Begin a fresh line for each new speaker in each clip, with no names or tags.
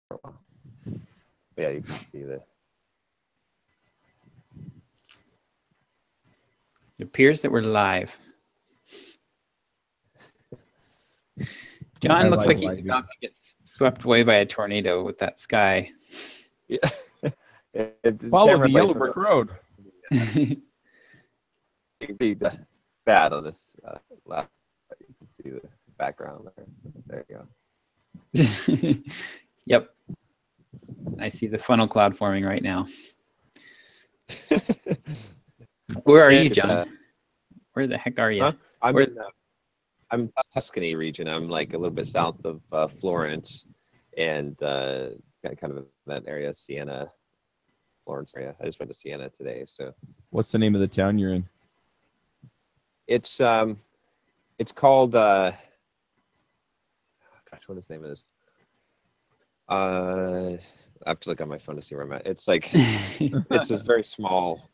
But yeah, you can see the.
It appears that we're live. John looks like he's about to get swept away by a tornado with that sky.
Yeah.
Follow the yellow brick road.
It could be bad on this left. You can see the background there. There you
go. Yep. I see the funnel cloud forming right now. Where are you, John? Where the heck are you?
Huh? I'm Tuscany region. I'm like a little bit south of Florence, and kind of in that area, Siena, Florence area. I just went to Siena today. So,
what's the name of the town you're in?
It's called gosh, what is the name of this? I have to look on my phone to see where I'm at. It's like it's a very small.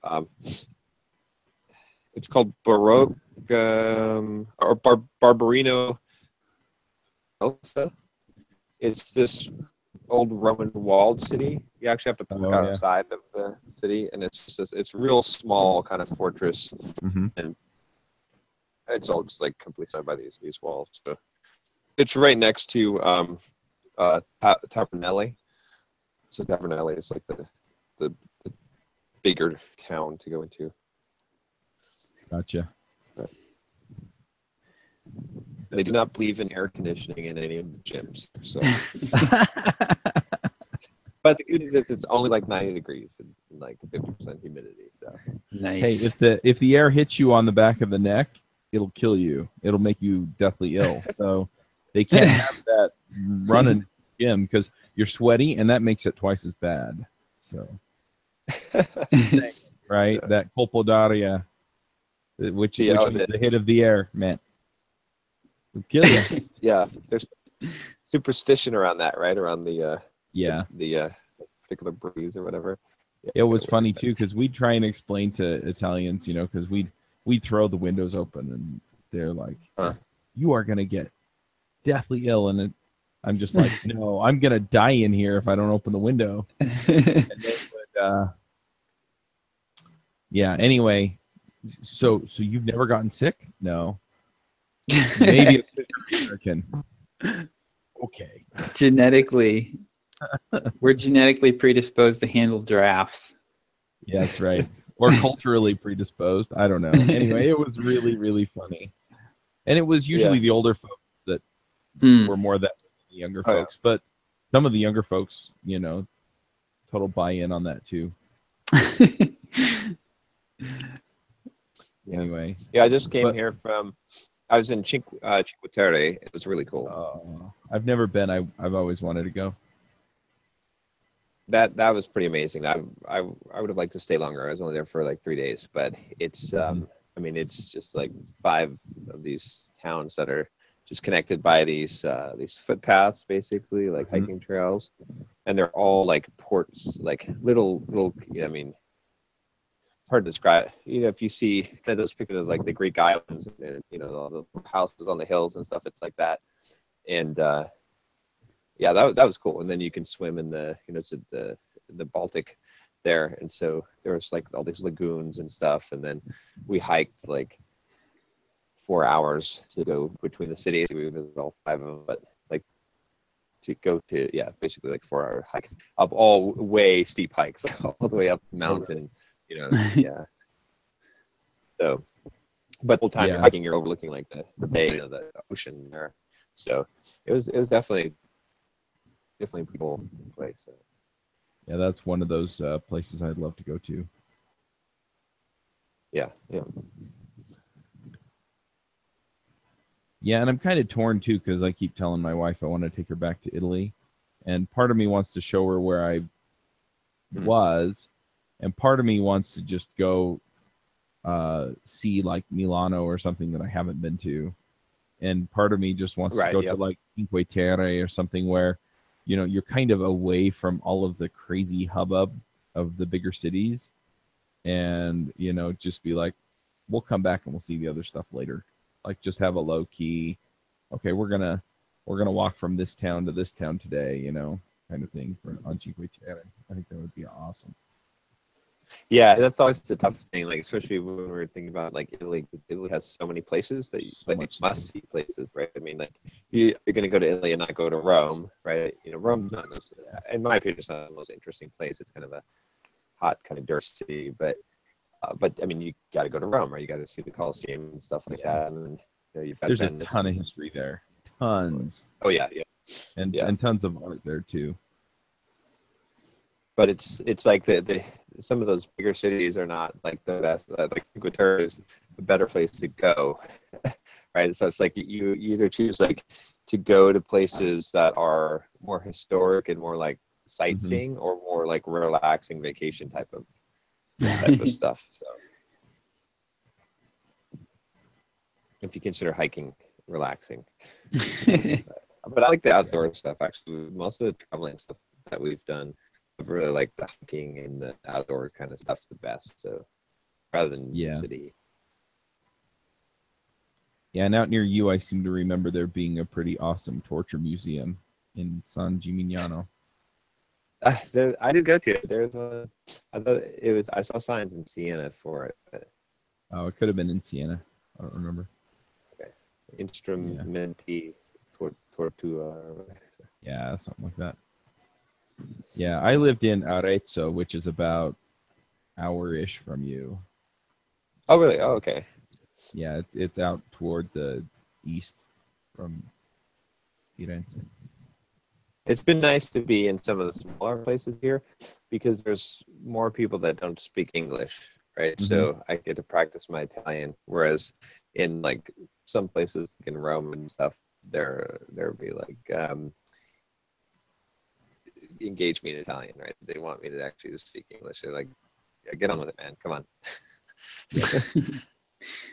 It's called Baroque or Barberino. It's this old Roman walled city. You actually have to walk outside of the city, and it's just it's real small kind of fortress, and it's all just like completely surrounded by these walls. So it's right next to Tavernelli. So Tavernelli is like the bigger town to go into.
Gotcha.
They do not believe in air conditioning in any of the gyms. So, but the good news is it's only like 90 degrees and like 50% humidity. So
nice. Hey, if the air hits you on the back of the neck, it'll kill you. It'll make you deathly ill. So they can't have that running gym because you're sweaty, and that makes it twice as bad. So, right, that colpodaria, which means the hit of the air, man. It'll kill you.
Yeah, there's superstition around that, right? Around the particular breeze or whatever. Yeah,
it was funny too because we'd try and explain to Italians, because we'd throw the windows open and they're like, "You are gonna get deathly ill," and I'm just like, "No, I'm gonna die in here if I don't open the window." And they would, yeah. Anyway, so you've never gotten sick? No. Maybe a American. Okay.
We're genetically predisposed to handle giraffes.
Yeah, that's right. Or culturally predisposed. I don't know. Anyway, it was really, really funny. And it was usually the older folks that were more that than the younger folks. But some of the younger folks, total buy-in on that too. Anyway.
Yeah, I just came here from... I was in Cinque Terre. It was really cool.
I've never been. I've always wanted to go.
That was pretty amazing. I would have liked to stay longer. I was only there for like 3 days, but it's it's just like 5 of these towns that are just connected by these footpaths, basically like hiking trails, and they're all like ports, like little. Hard to describe. If you see kind of those pictures of like the Greek islands and all the houses on the hills and stuff, it's like that. And that was cool. And then you can swim in the the Baltic there, and so there was like all these lagoons and stuff. And then we hiked like 4 hours to go between the cities. We visited all 5 of them, but like to go to basically like 4-hour hikes up all way steep hikes all the way up the mountain. So, but the whole time you're hiking, you're overlooking like the bay, the ocean there. So it was definitely people place. So.
Yeah, that's one of those places I'd love to go to.
Yeah.
Yeah, and I'm kind of torn too because I keep telling my wife I want to take her back to Italy, and part of me wants to show her where I was. And part of me wants to just go see like Milano or something that I haven't been to. And part of me just wants to go to like Cinque Terre or something where, you're kind of away from all of the crazy hubbub of the bigger cities. And, just be like, we'll come back and we'll see the other stuff later. Like just have a low key, okay, we're gonna walk from this town to this town today, kind of thing for on Cinque Terre. I think that would be awesome.
Yeah, that's always the tough thing, like especially when we're thinking about like Italy, because Italy has so many places that you
So
like
much to
must see places, right? I mean, like you're going to go to Italy and not go to Rome, right? You know, Rome's not, in my opinion, it's not the most interesting place. It's kind of a hot, kind of dirt city, but I mean, you got to go to Rome, right? You got to see the Colosseum and stuff like that, and then, you know, you've got
There's a
Venice
ton of
and-
history there, tons,
Oh yeah, yeah.
and tons of art there too.
But it's like the some of those bigger cities are not like the best. Like Cinque Terre is a better place to go, right? So it's like you either choose like to go to places that are more historic and more like sightseeing, or more like relaxing vacation type of stuff. So if you consider hiking relaxing, but I like the outdoor stuff actually. Most of the traveling stuff that we've done, I've really like the hiking and the outdoor kind of stuff the best. So rather than the city.
Yeah, and out near you, I seem to remember there being a pretty awesome torture museum in San Gimignano.
I did go to it. There's one. I thought it was. I saw signs in Siena for it. But
Oh, it could have been in Siena. I don't remember.
Instrumenti Tortua.
Yeah, something like that. Yeah, I lived in Arezzo, which is about hour-ish from you.
Oh really? Oh okay.
Yeah, it's out toward the east from Firenze.
It's been nice to be in some of the smaller places here because there's more people that don't speak English, right? So I get to practice my Italian. Whereas in like some places like in Rome and stuff, there'll be like engage me in Italian, right? They want me to actually just speak English. They're like, yeah, get on with it, man. Come on.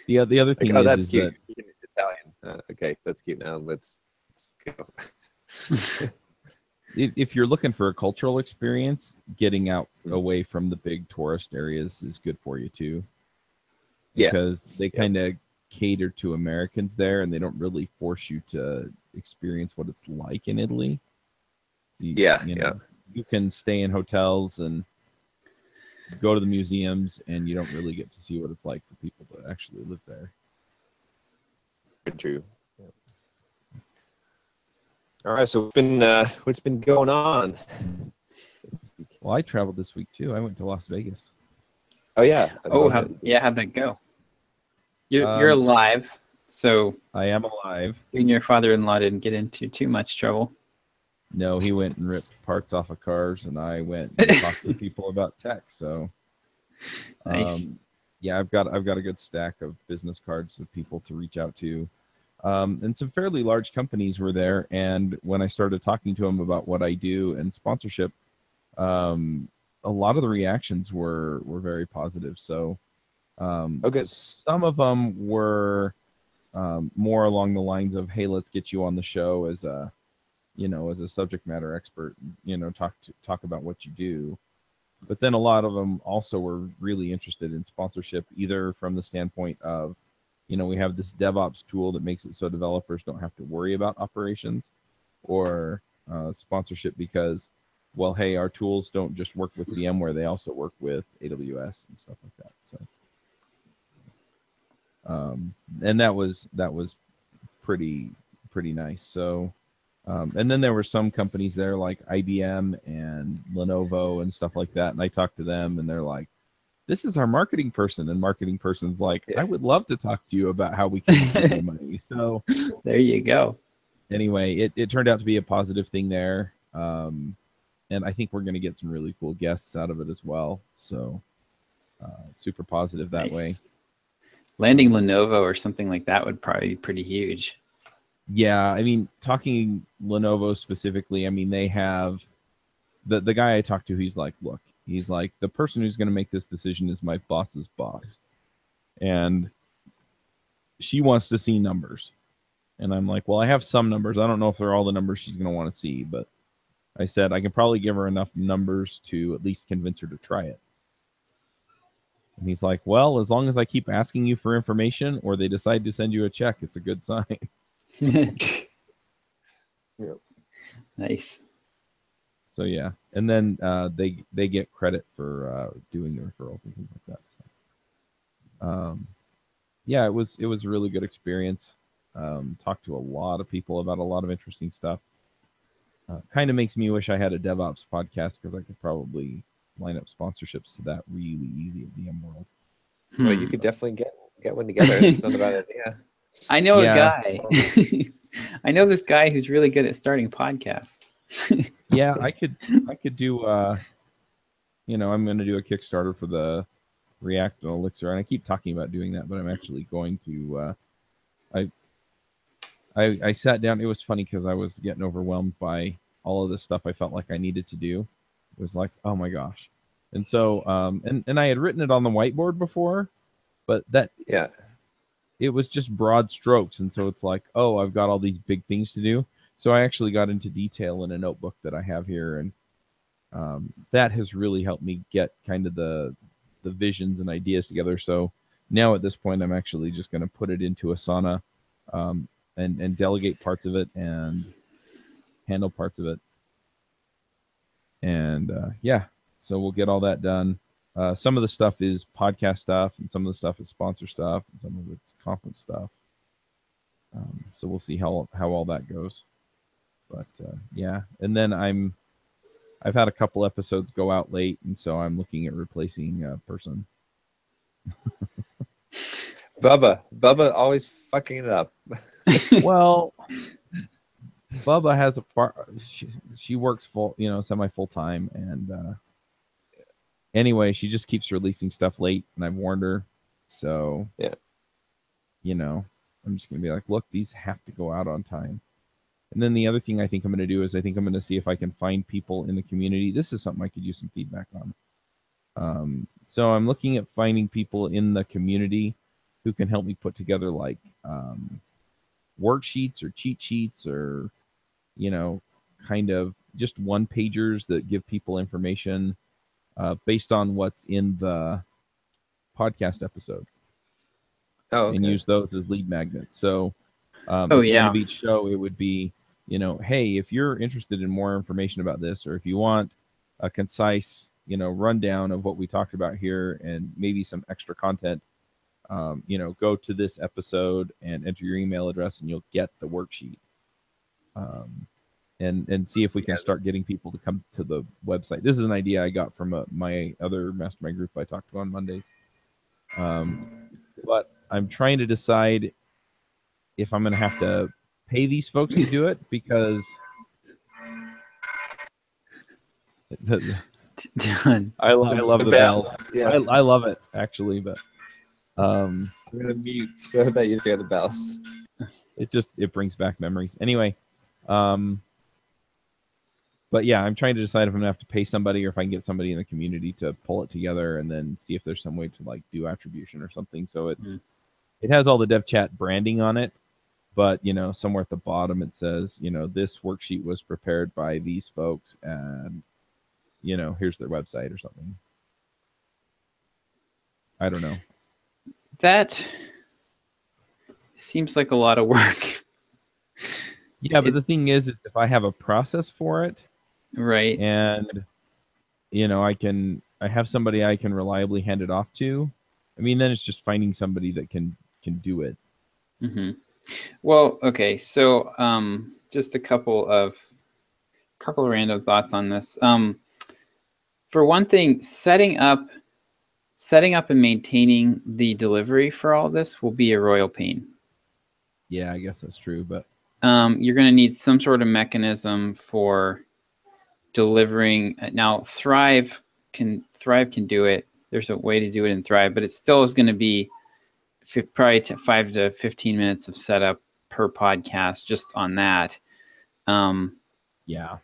The other thing
like, oh, that's
is
cute.
that
Italian. Okay, that's cute. Now let's go.
if you're looking for a cultural experience, getting out away from the big tourist areas is good for you too. Because they kind of cater to Americans there, and they don't really force you to experience what it's like in Italy. So you can stay in hotels and go to the museums, and you don't really get to see what it's like for people that actually live there.
True. All right, so what's been going on?
Well, I traveled this week too. I went to Las Vegas.
Oh yeah.
how'd that go? You're alive, so
I am alive.
you and your father-in-law didn't get into too much trouble.
No, he went and ripped parts off of cars, and I went and talked to people about tech. So,
Nice.
Yeah, I've got a good stack of business cards of people to reach out to. And some fairly large companies were there. And when I started talking to them about what I do and sponsorship, a lot of the reactions were very positive. So some of them were more along the lines of, hey, let's get you on the show as a subject matter expert, talk about what you do. But then a lot of them also were really interested in sponsorship, either from the standpoint of, we have this DevOps tool that makes it so developers don't have to worry about operations, or sponsorship because, well, hey, our tools don't just work with VMware; they also work with AWS and stuff like that. So, and that was pretty nice. So, and then there were some companies there like IBM and Lenovo and stuff like that, and I talked to them, and they're like, this is our marketing person, and marketing person's like, I would love to talk to you about how we can give you money. So
there you go.
Anyway, it turned out to be a positive thing there. And I think we're going to get some really cool guests out of it as well. So super positive that way.
Landing Lenovo or something like that would probably be pretty huge.
Yeah. I mean, talking Lenovo specifically, I mean, they have the guy I talked to, he's like, look, he's like, the person who's going to make this decision is my boss's boss. And she wants to see numbers. And I'm like, well, I have some numbers. I don't know if they're all the numbers she's going to want to see. But I said, I can probably give her enough numbers to at least convince her to try it. And he's like, well, as long as I keep asking you for information or they decide to send you a check, it's a good sign.
Nice.
So yeah, and then they get credit for doing the referrals and things like that. So, yeah, it was a really good experience. Talked to a lot of people about a lot of interesting stuff. Kind of makes me wish I had a DevOps podcast because I could probably line up sponsorships to that really easy at VMworld.
Well, you could definitely get one together. It's not a bad idea.
I know a
Yeah.
guy. I know this guy who's really good at starting podcasts.
Yeah, I could do you know, I'm going to do a Kickstarter for the React and Elixir, and I keep talking about doing that, but I'm actually going to I sat down. It was funny because I was getting overwhelmed by all of this stuff I felt like I needed to do. It was like, oh my gosh. And so and I had written it on the whiteboard before, but that
Yeah.
it was just broad strokes, and so it's like, oh, I've got all these big things to do. So I actually got into detail in a notebook that I have here, and that has really helped me get kind of the visions and ideas together. So now at this point, I'm actually just going to put it into Asana and delegate parts of it and handle parts of it. And yeah, so we'll get all that done. Some of the stuff is podcast stuff, and some of the stuff is sponsor stuff, and some of it's conference stuff. So we'll see how all that goes. But yeah, and then I've had a couple episodes go out late, and so I'm looking at replacing a person.
Bubba always fucking it up.
Well, Bubba has a part. She works semi full time, and anyway, she just keeps releasing stuff late, and I've warned her. So
yeah,
I'm just gonna be like, look, these have to go out on time. And then the other thing I think I'm going to do is I think I'm going to see if I can find people in the community. This is something I could use some feedback on. So I'm looking at finding people in the community who can help me put together like worksheets or cheat sheets or, kind of just one pagers that give people information based on what's in the podcast episode.
Oh, okay.
And use those as lead magnets. So at the end of each show, it would be, hey, if you're interested in more information about this, or if you want a concise, rundown of what we talked about here and maybe some extra content, go to this episode and enter your email address and you'll get the worksheet. And see if we can start getting people to come to the website. This is an idea I got from my other mastermind group I talked to on Mondays. But I'm trying to decide if I'm going to have to pay these folks to do it because I love the bell.
Yeah.
I love it actually, but
I'm going to mute so that you hear the bells.
It brings back memories. Anyway, but yeah, I'm trying to decide if I'm going to have to pay somebody or if I can get somebody in the community to pull it together and then see if there's some way to like do attribution or something. So it has all the dev chat branding on it. But, somewhere at the bottom it says, this worksheet was prepared by these folks and, here's their website or something. I don't know.
That seems like a lot of work.
Yeah, but the thing is if I have a process for it.
Right.
And, I have somebody I can reliably hand it off to. I mean, then it's just finding somebody that can do it.
Mm-hmm. Well, okay, so just a couple of random thoughts on this. For one thing, setting up and maintaining the delivery for all this will be a royal pain.
Yeah, I guess that's true, but
you're going to need some sort of mechanism for delivering. Now, Thrive can do it. There's a way to do it in Thrive, but it still is going to be probably 5 to 15 minutes of setup per podcast just on that.
Yeah.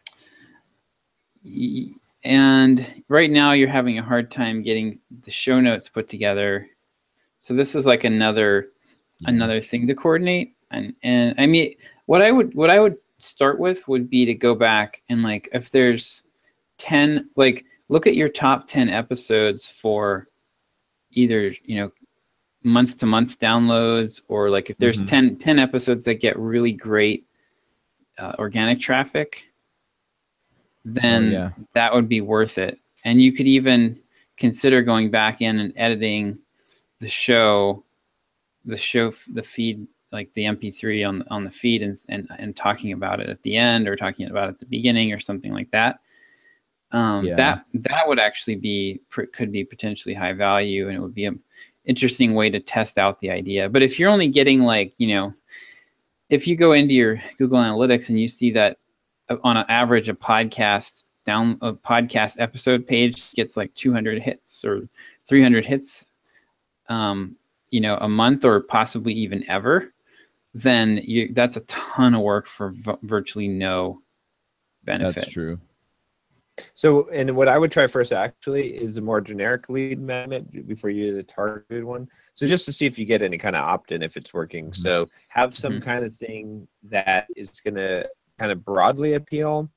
And right now you're having a hard time getting the show notes put together. So this is like another thing to coordinate. And I mean, what I would start with would be to go back and like, if there's 10, like look at your top 10 episodes for either, month to month downloads, or like if there's 10 episodes that get really great organic traffic, then
yeah.
that would be worth it. And you could even consider going back in and editing the feed, like the MP3 on the feed, and talking about it at the end, or talking about it at the beginning, or something like that.
Yeah.
That would actually could be potentially high value, and it would be an interesting way to test out the idea. But if you're only getting, like, if you go into your Google Analytics and you see that on an average, a podcast episode page gets like 200 hits or 300 hits, a month, or possibly even ever, then that's a ton of work for virtually no benefit.
That's true.
So, and what I would try first actually is a more generic lead magnet before you do the targeted one. So just to see if you get any kind of opt-in, if it's working. So have some kind of thing that is going to kind of broadly appeal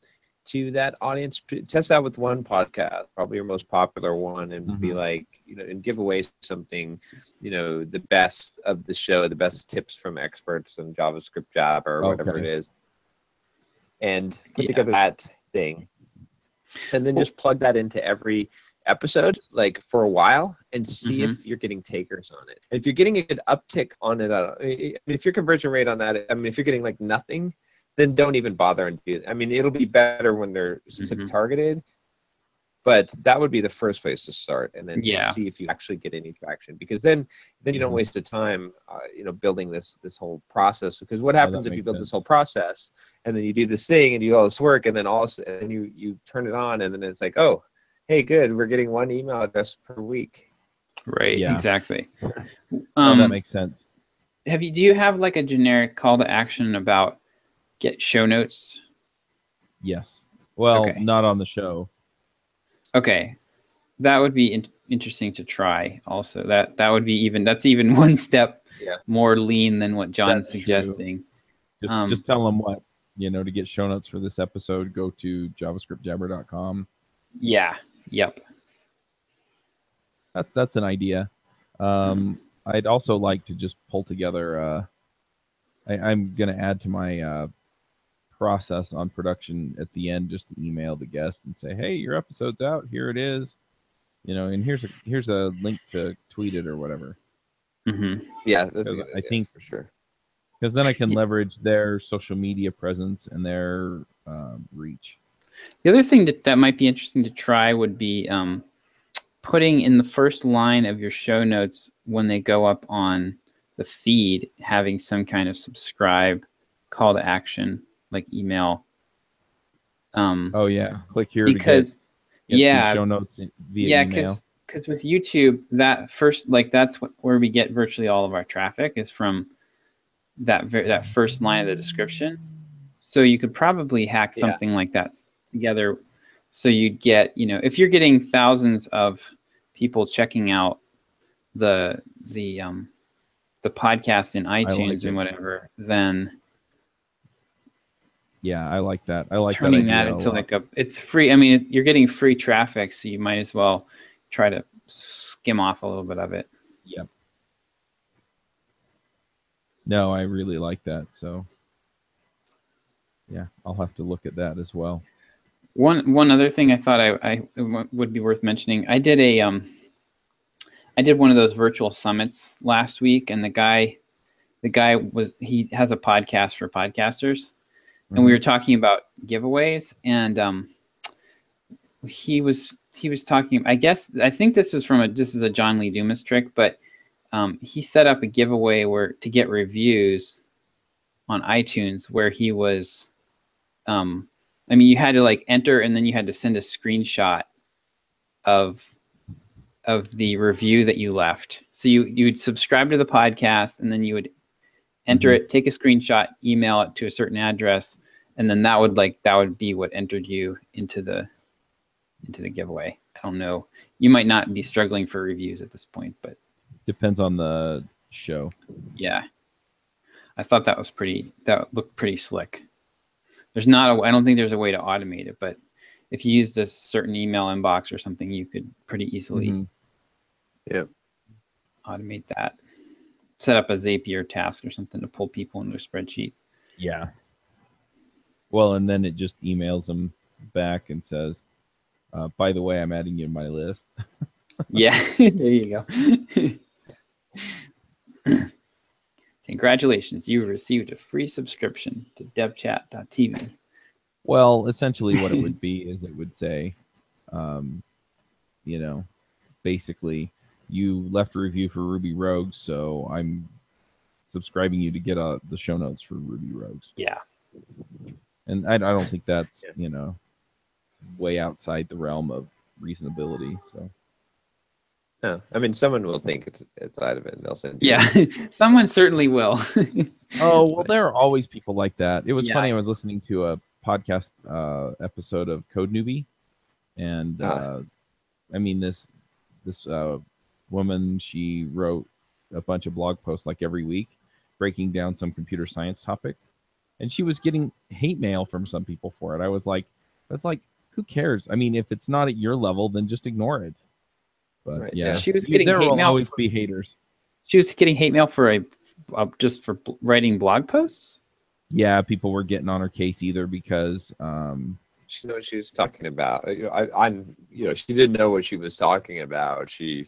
to that audience. Test out with one podcast, probably your most popular one, and be like, and give away something, the best of the show, the best tips from experts in JavaScript, Java, or whatever it is, and put together that thing. And then just plug that into every episode, like for a while, and see if you're getting takers on it. If you're getting a good uptick on it, if your conversion rate on that, if you're getting like nothing, then don't even bother and do it. It'll be better when they're specific targeted, but that would be the first place to start, and then see if you actually get any traction, because then you don't waste the time, building this whole process. Because what happens if you build this whole process and then you do this thing and you do all this work, and then you turn it on, and then it's like, oh, hey, good, we're getting one email address per week.
Right. Yeah. Exactly.
That makes sense.
Do you have like a generic call to action about get show notes?
Yes. Well, not on the show.
Okay, that would be interesting to try. Also, that's even one step more lean than what John's suggesting.
Just tell them what, to get show notes for this episode, go to javascriptjabber.com.
Yeah. Yep.
That's an idea. I'd also like to just pull together. I'm going to add to my process on production at the end, just to email the guest and say, hey, your episode's out, here it is, and here's a link to tweet it or whatever.
Yeah, that's a good idea,
I think
for sure,
because then I can leverage their social media presence and their reach.
The other thing that might be interesting to try would be putting in the first line of your show notes, when they go up on the feed, having some kind of subscribe call to action, like email.
Click here
because
to get show notes via email.
Because with YouTube, that first, that's where we get virtually all of our traffic, is from that first line of the description. So you could probably hack something like that together, so you'd get, if you're getting thousands of people checking out the podcast in iTunes and whatever, then
I like that. I like
turning that into it's free. You're getting free traffic, so you might as well try to skim off a little bit of it.
Yep. No, I really like that. So I'll have to look at that as well.
One other thing I thought I would be worth mentioning. I did one of those virtual summits last week, and the guy he has a podcast for podcasters. And we were talking about giveaways, and he was talking. I think this is this is a John Lee Dumas trick, but he set up a giveaway to get reviews on iTunes, where he was, you had to enter, and then you had to send a screenshot of the review that you left. So you'd subscribe to the podcast, and then you would enter it, take a screenshot, email it to a certain address, and then that would be what entered you into the giveaway. I don't know. You might not be struggling for reviews at this point, but
depends on the show.
Yeah. I thought that looked pretty slick. I don't think there's a way to automate it, but if you used a certain email inbox or something, you could pretty easily automate that. Set up a Zapier task or something to pull people into a spreadsheet.
Yeah. Well, and then it just emails them back and says, by the way, I'm adding you to my list.
Yeah, there you go. Congratulations, you received a free subscription to devchat.tv.
Well, essentially what it would be is it would say, basically, you left a review for Ruby Rogues, so I'm subscribing you to get the show notes for Ruby Rogues.
Yeah.
And I don't think that's, way outside the realm of reasonability. So.
No, I mean, someone will think it's out of it, and they'll send you.
Yeah, someone certainly will.
Oh, well, there are always people like that. It was
Yeah.
funny. I was listening to a podcast episode of Code Newbie, and this woman, she wrote a bunch of blog posts like every week, breaking down some computer science topic, and she was getting hate mail from some people for it. I was like, who cares? I mean, if it's not at your level, then just ignore it. But
Right,
yeah,
yeah.
She was getting
there
hate
will
mail.
always be haters.
She was getting hate mail for just for writing blog posts.
Yeah, people were getting on her case either because
She knew what she was talking about. She didn't know what she was talking about. She's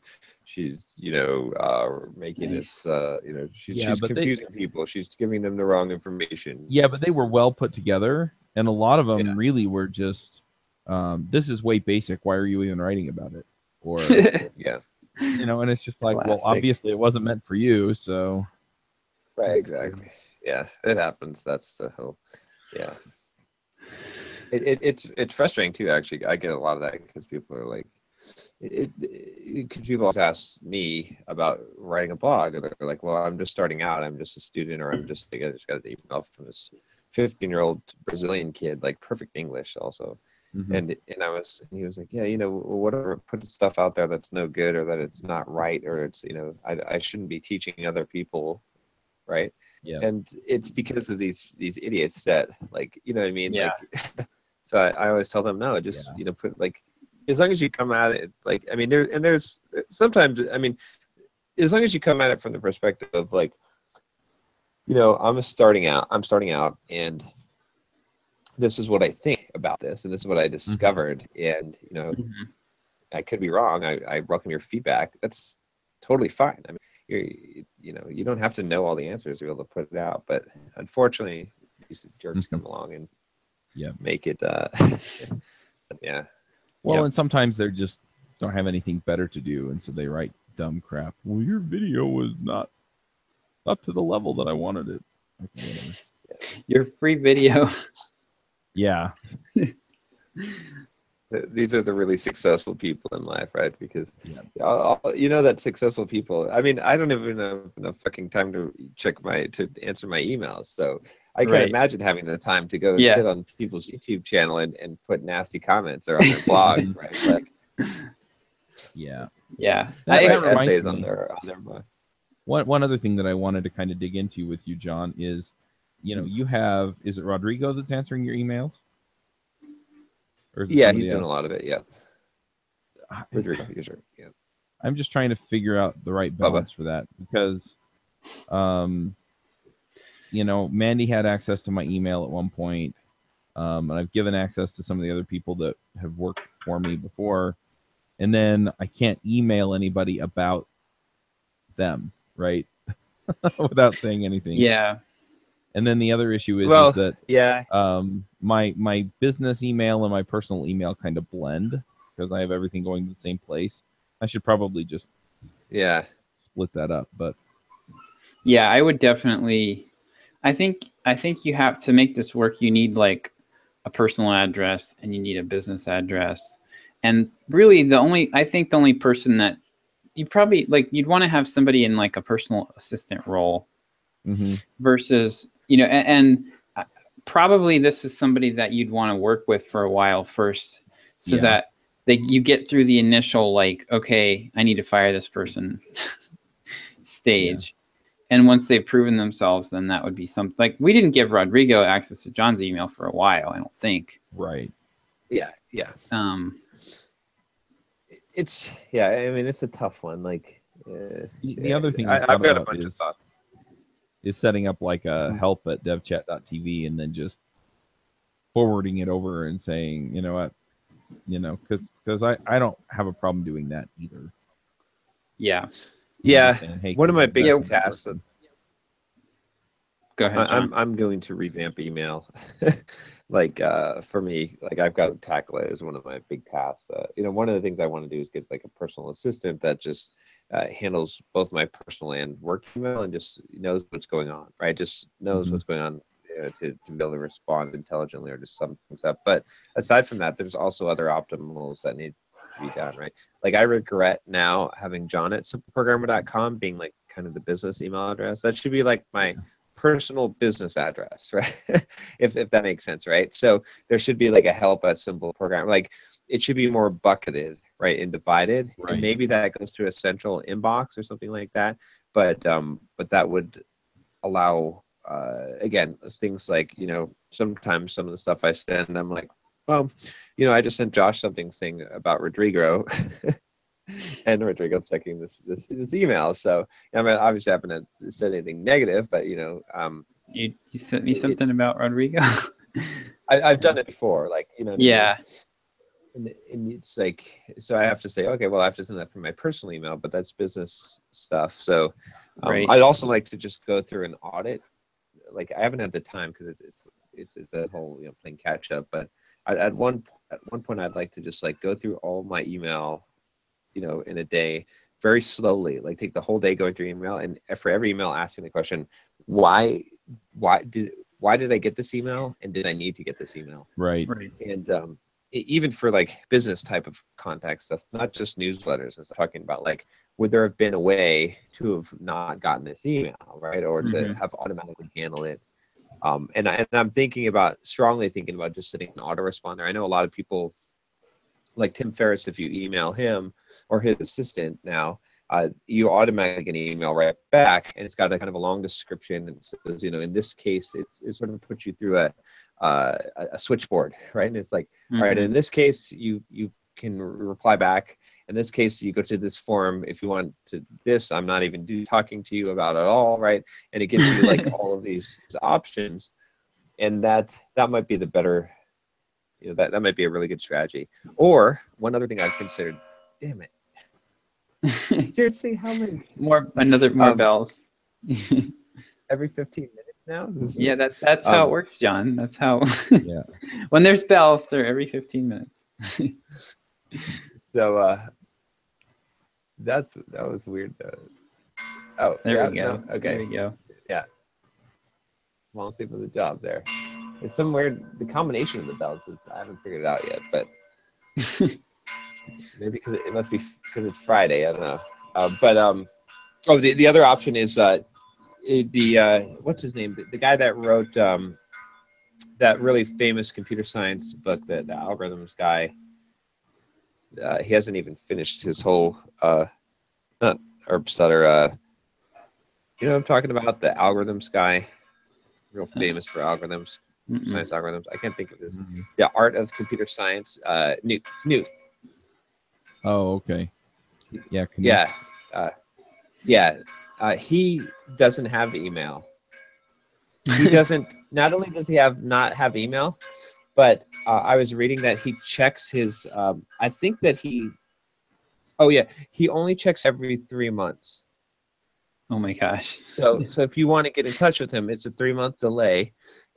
making
Nice.
this. She's
Yeah, but
confusing people. She's giving them the wrong information.
yeah, but they were well put together, and a lot of them
Yeah.
really were just, this is way basic. Why are you even writing about it? Or
Yeah.
and it's just like, well,
Classic.
obviously it wasn't meant for you, so
Right. Exactly. Yeah, it happens. That's the whole. Yeah. It's frustrating too. Actually, I get a lot of that because people are like, because people always ask me about writing a blog, and they're like, "Well, I'm just starting out. I'm just a student, or I just got an email from this 15-year-old Brazilian kid, like perfect English, also."
mhm.
And he was like, yeah, whatever, put stuff out there that's no good, or that it's not right, or it's, I shouldn't be teaching other people, right?
Yeah.
And it's because of these idiots that, like, you know what I mean?
Yeah.
Like, so I always tell them, no, just put, like, as long as you come at it, like, I mean, there's sometimes, I mean, as long as you come at it from the perspective of, like, I'm starting out, and this is what I think about this, and this is what I discovered, and
Mhm.
I could be wrong. I welcome your feedback. That's totally fine. I mean, you don't have to know all the answers to be able to put it out, but unfortunately, these jerks come along and make it. Yeah.
Well,
Yep.
and sometimes they just don't have anything better to do, and so they write dumb crap. Well, your video was not up to the level that I wanted it. Like, whatever.
Your free video.
Yeah.
These are the really successful people in life, right? Because that successful people. I mean, I don't even have enough fucking time to answer my emails. So I can't
Right.
imagine having the time to go and sit on people's YouTube channel and put nasty comments or on their blogs, right? Like,
Yeah.
Yeah.
That
write
reminds
essays
me.
on their blog.
One other thing that I wanted to kind of dig into with you, John, is, you have, is it Rodrigo that's answering your emails? Or is it
Yeah,
somebody
he's doing
else?
a lot of it. Yeah, Rodrigo, usually, yeah.
I'm just trying to figure out the right balance for that because, Mandy had access to my email at one point, and I've given access to some of the other people that have worked for me before, and then I can't email anybody about them, right? Without saying anything.
Yeah.
And then the other issue is that my business email and my personal email kind of blend because I have everything going to the same place. I should probably just split that up, but
yeah, I would definitely. I think you have to make this work. You need like a personal address and you need a business address, and really the only person that you probably you'd want to have somebody in like a personal assistant role versus and probably this is somebody that you'd want to work with for a while first so that you get through the initial okay, I need to fire this person stage. And once they've proven themselves, then that would be something. Like, we didn't give Rodrigo access to John's email for a while, I don't think.
Right.
Yeah. It's I mean, it's a tough one. Like,
the other thing
I've got a bunch of thoughts.
Is setting up like a help at devchat.tv and then just forwarding it over and saying, you know what, because I don't have a problem doing that either.
Yeah.
Yeah,
Saying, hey,
one of my big
Yeah.
tasks that
Go ahead, John.
I'm going to revamp email. Like for me, like I've got to tackle it as one of my big tasks. One of the things I want to do is get like a personal assistant that just handles both my personal and work email and just knows what's going on, right? Just knows what's going on, to be able to respond intelligently or just sum things up. But aside from that, there's also other optimals that need to be done, right? Like I regret now having John at simpleprogrammer.com being like kind of the business email address. That should be like my personal business address, right? if that makes sense, right? So there should be like a help at Simple Program. Like it should be more bucketed, right, and divided.
Right.
And maybe that goes to a central inbox or something like that. But that would allow again things like, sometimes some of the stuff I send, I'm like, well, I just sent Josh something saying about Rodrigo. And Rodrigo's checking this email. So I mean, obviously I haven't said anything negative, but
You sent me something about Rodrigo.
I've done it before, like what I mean?
Yeah.
And it's like, so I have to say, okay, well, I have to send that from my personal email, but that's business stuff. So
Right.
I'd also like to just go through an audit. Like I haven't had the time because it's a whole playing catch up. But at one point, I'd like to just like go through all my email, in a day, very slowly, like take the whole day going through email, and for every email asking the question, why did I get this email, and did I need to get this email?
Right.
And even for like business type of contact stuff, not just newsletters. I was talking about like, would there have been a way to have not gotten this email, right, or to have automatically handled it? And I'm strongly thinking about just setting an autoresponder. I know a lot of people, like Tim Ferriss, if you email him or his assistant now, you automatically get an email right back, and it's got a kind of a long description, and it says, in this case, it sort of puts you through a switchboard, right? And it's like, all right, in this case, you can reply back. In this case, you go to this form. If you want to this, I'm not even talking to you about at all, right? And it gives you like all of these options, and that might be the better. That might be a really good strategy. Or one other thing I've considered. Damn it! Seriously, how many?
More bells.
Every 15 minutes now.
Yeah, that's how it works, John. That's how.
Yeah.
When there's bells, they're every 15 minutes.
So that was weird. Oh,
there we go.
No, okay.
There we go.
Yeah. Small sleep of the job there. It's somewhere the combination of the bells is I haven't figured it out yet, but maybe because it must be because it's Friday. I don't know. The other option is what's his name? The guy that wrote that really famous computer science book, the algorithms guy. He hasn't even finished his whole not Erbstutter. You know what I'm talking about? The algorithms guy, real famous for algorithms. Science algorithms. I can't think of this. The Art of Computer Science. Knuth.
Oh, okay. Yeah.
He doesn't have email. He doesn't. Not only does he not have email, but I was reading that he checks his. I think that he. Oh yeah, he only checks every 3 months.
Oh my gosh.
So if you want to get in touch with him, it's a 3-month delay.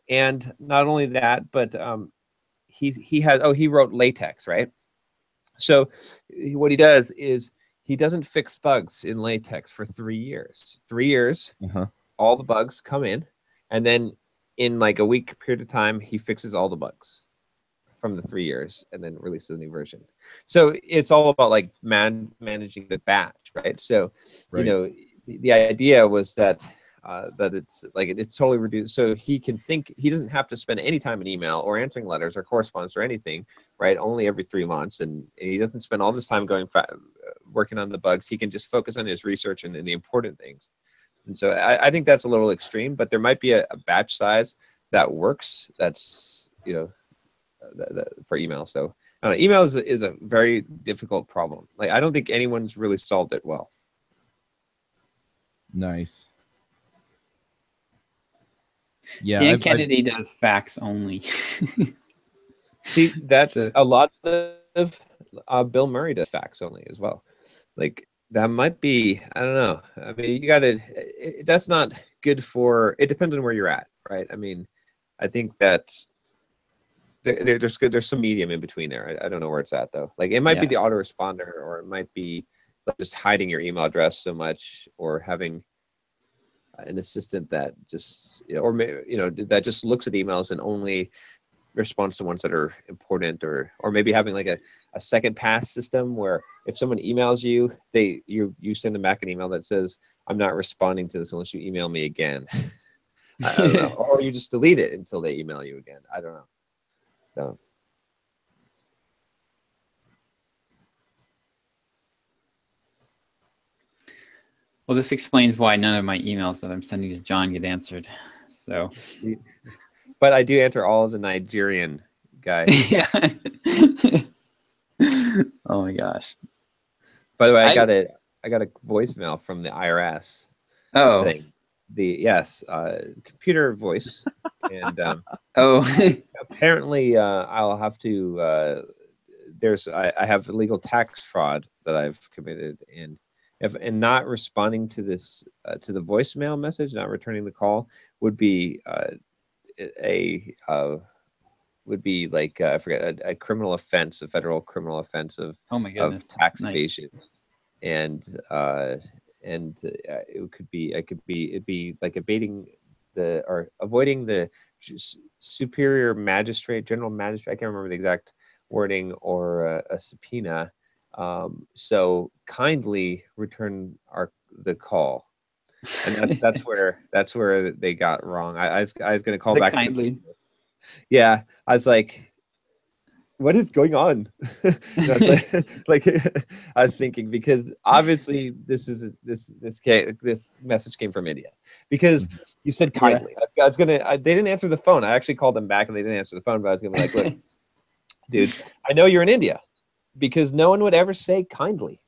And not only that, but he wrote LaTeX, right? So what he does is he doesn't fix bugs in LaTeX for 3 years. 3 years, all the bugs come in, and then in like a week period of time, he fixes all the bugs from the 3 years and then releases a new version. So it's all about like managing the batch, right? So, the idea was that it's like it's totally reduced, so he doesn't have to spend any time in email or answering letters or correspondence or anything, right? Only every 3 months, and he doesn't spend all this time working on the bugs. He can just focus on his research and the important things. And so I think that's a little extreme, but there might be a batch size that works. That's for email. So email is a very difficult problem. Like I don't think anyone's really solved it well.
Nice. Yeah,
Dan Kennedy does fax only.
See, that's
So-
a lot of Bill Murray does fax only as well. Like that might be, I don't know. I mean, you got to. That's not good for. It depends on where you're at, right? I mean, I think that there's some medium in between there. I don't know where it's at though. Like it might be
Yeah.
the autoresponder, or it might be like, just hiding your email address so much, or having an assistant that just that just looks at emails and only responds to ones that are important, or maybe having like a second pass system where if someone emails you, you send them back an email that says, I'm not responding to this unless you email me again. I don't know. Or you just delete it until they email you again. I don't know. So
Well, this explains why none of my emails that I'm sending to John get answered. So,
but I do answer all of the Nigerian guys.
yeah. Oh my gosh.
By the way, I got a voicemail from the IRS
Oh.
saying computer voice, and
Oh.
apparently I'll have to I have illegal tax fraud that I've committed, and not responding to this to the voicemail message, not returning the call would be like I forget, a criminal offense, a federal criminal offense of
Oh my goodness.
tax
Nice.
evasion, and it'd be like evading or avoiding the superior magistrate, general magistrate. I can't remember the exact wording, or a subpoena. So kindly return the call, and that's where they got wrong. I was going to call
The
back.
kindly.
Yeah, I was like, what is going on? like I was thinking, because obviously this message came from India, because you said kindly. I was gonna. They didn't answer the phone. I actually called them back and they didn't answer the phone. But I was gonna be like, look, dude, I know you're in India, because no one would ever say kindly.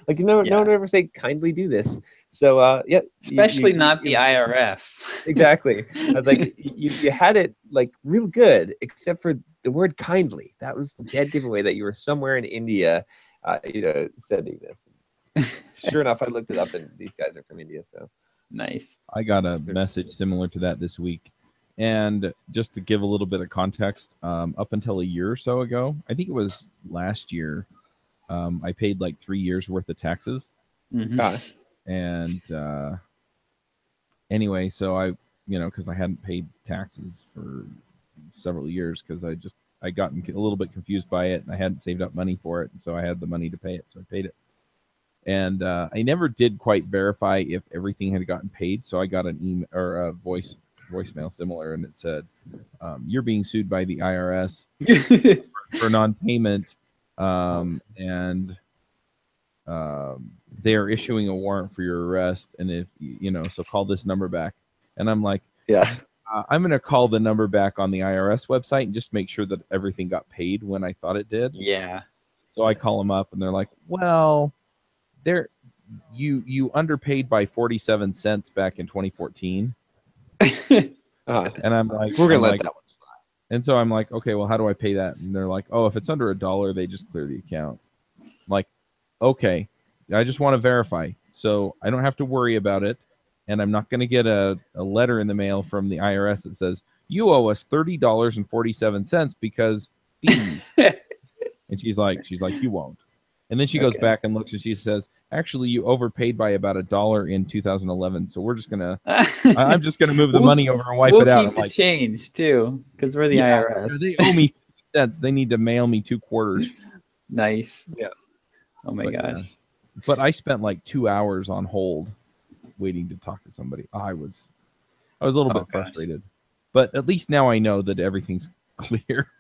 Like no one would ever say kindly do this. So yeah,
especially not the IRS.
Exactly. I was like, you had it like real good, except for the word kindly. That was the dead giveaway that you were somewhere in India, sending this. Sure enough, I looked it up, and these guys are from India. So
nice.
I got a message similar to that this week. And just to give a little bit of context, up until a year or so ago, I think it was last year, I paid like 3 years worth of taxes.
Mm-hmm.
And anyway, so I, because I hadn't paid taxes for several years, because I gotten a little bit confused by it, and I hadn't saved up money for it, and so I had the money to pay it, so I paid it. And I never did quite verify if everything had gotten paid, so I got an email or a voicemail similar, and it said, "You're being sued by the IRS for non-payment, and they're issuing a warrant for your arrest, and if so call this number back." And I'm like,
yeah,
I'm going to call the number back on the IRS website and just make sure that everything got paid when I thought it did.
Yeah.
So I call them up, and they're like, well, you underpaid by 47 cents back in 2014. And I'm like,
we're gonna let that one slide.
And so I'm like, okay, well, how do I pay that? And they're like, oh, if it's under $1, they just clear the account. I'm like, okay, I just want to verify, so I don't have to worry about it, and I'm not going to get a letter in the mail from the IRS that says you owe us $30.47 because fees. And she's like, you won't. And then she goes back and looks, and she says, actually, you overpaid by about $1 in 2011. So we're just gonna, I'm just gonna move the money over and wipe it out.
We'll keep the change too, because we're the IRS.
They owe me 50 cents. They need to mail me 2 quarters.
Nice.
Yeah.
Oh my gosh.
But I spent like 2 hours on hold, waiting to talk to somebody. I was a little bit frustrated, but at least now I know that everything's clear.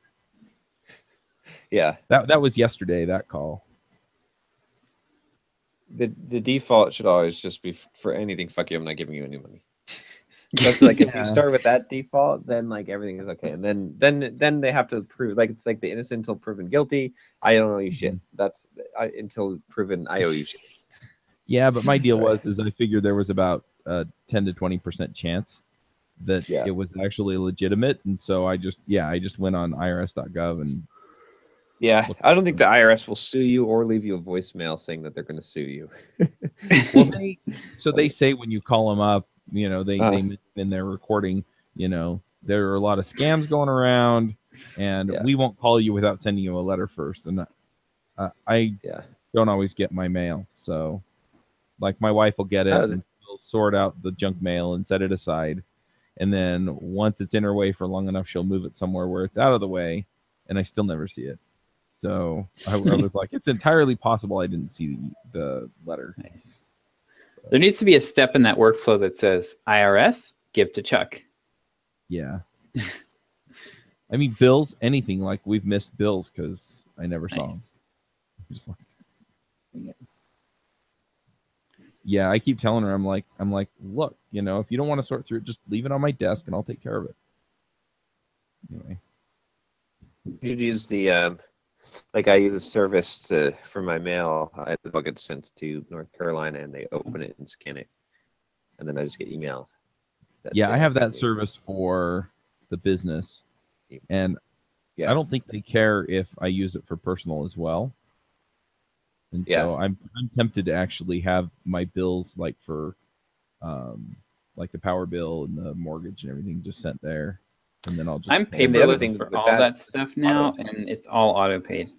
Yeah.
That was yesterday. That call.
The default should always just be for anything. Fuck you, I'm not giving you any money. That's like if you start with that default, then like everything is okay, and then they have to prove, like it's like the innocent until proven guilty. I don't owe you shit. That's until proven I owe you shit.
Yeah, but my deal is I figured there was about a 10 to 20% chance that
Yeah.
it was actually legitimate, and so I just went on irs.gov and
Yeah,
looked
I don't think
at
the
them.
IRS will sue you or leave you a voicemail saying that they're going to sue you.
Well, they say when you call them up, they
Uh.
mention in their recording, there are a lot of scams going around, and
Yeah.
we won't call you without sending you a letter first. And I
Yeah.
don't always get my mail, so like my wife will get it
Oh,
and we'll sort out the junk mail and set it aside, and then once it's in her way for long enough, she'll move it somewhere where it's out of the way, and I still never see it. So I was like, it's entirely possible I didn't see the letter.
Nice. There needs to be a step in that workflow that says IRS, give to Chuck.
Yeah. I mean, bills, anything. Like we've missed bills because I never saw
Nice.
them. Just like, yeah, I keep telling her, I'm like, look, if you don't want to sort through it, just leave it on my desk and I'll take care of it. Anyway.
you'd use the like I use a service for my mail. I'll get sent to North Carolina, and they open it and scan it, and then I just get emails.
Yeah, I have that service for the business, and
Yeah.
I don't think they care if I use it for personal as well. And so I'm tempted to actually have my bills like for like the power bill and the mortgage and everything just sent there, and then I'll just
I'm
And the other
paperless
thing
for
with
all
that
that
is
stuff now,
auto.
and it's all auto paid.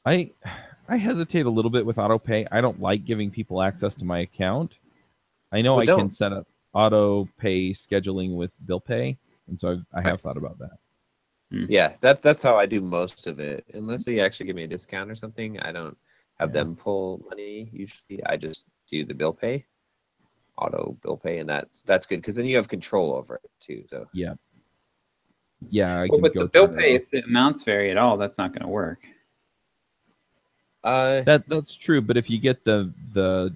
I hesitate a little bit with auto pay. I don't like giving people access to my account. I know
Well,
I can
don't.
set up auto pay scheduling with bill pay, and so I have thought about that.
Yeah, that's how I do most of it. Unless they actually give me a discount or something, I don't have them pull money. Usually, I just do the bill pay, auto bill pay, and that's good because then you have control over it too. So
Yeah, I
Well,
can
with
go
the bill
turn it
pay,
off.
if the amounts vary at all, that's not going to work.
That's true, but if you get the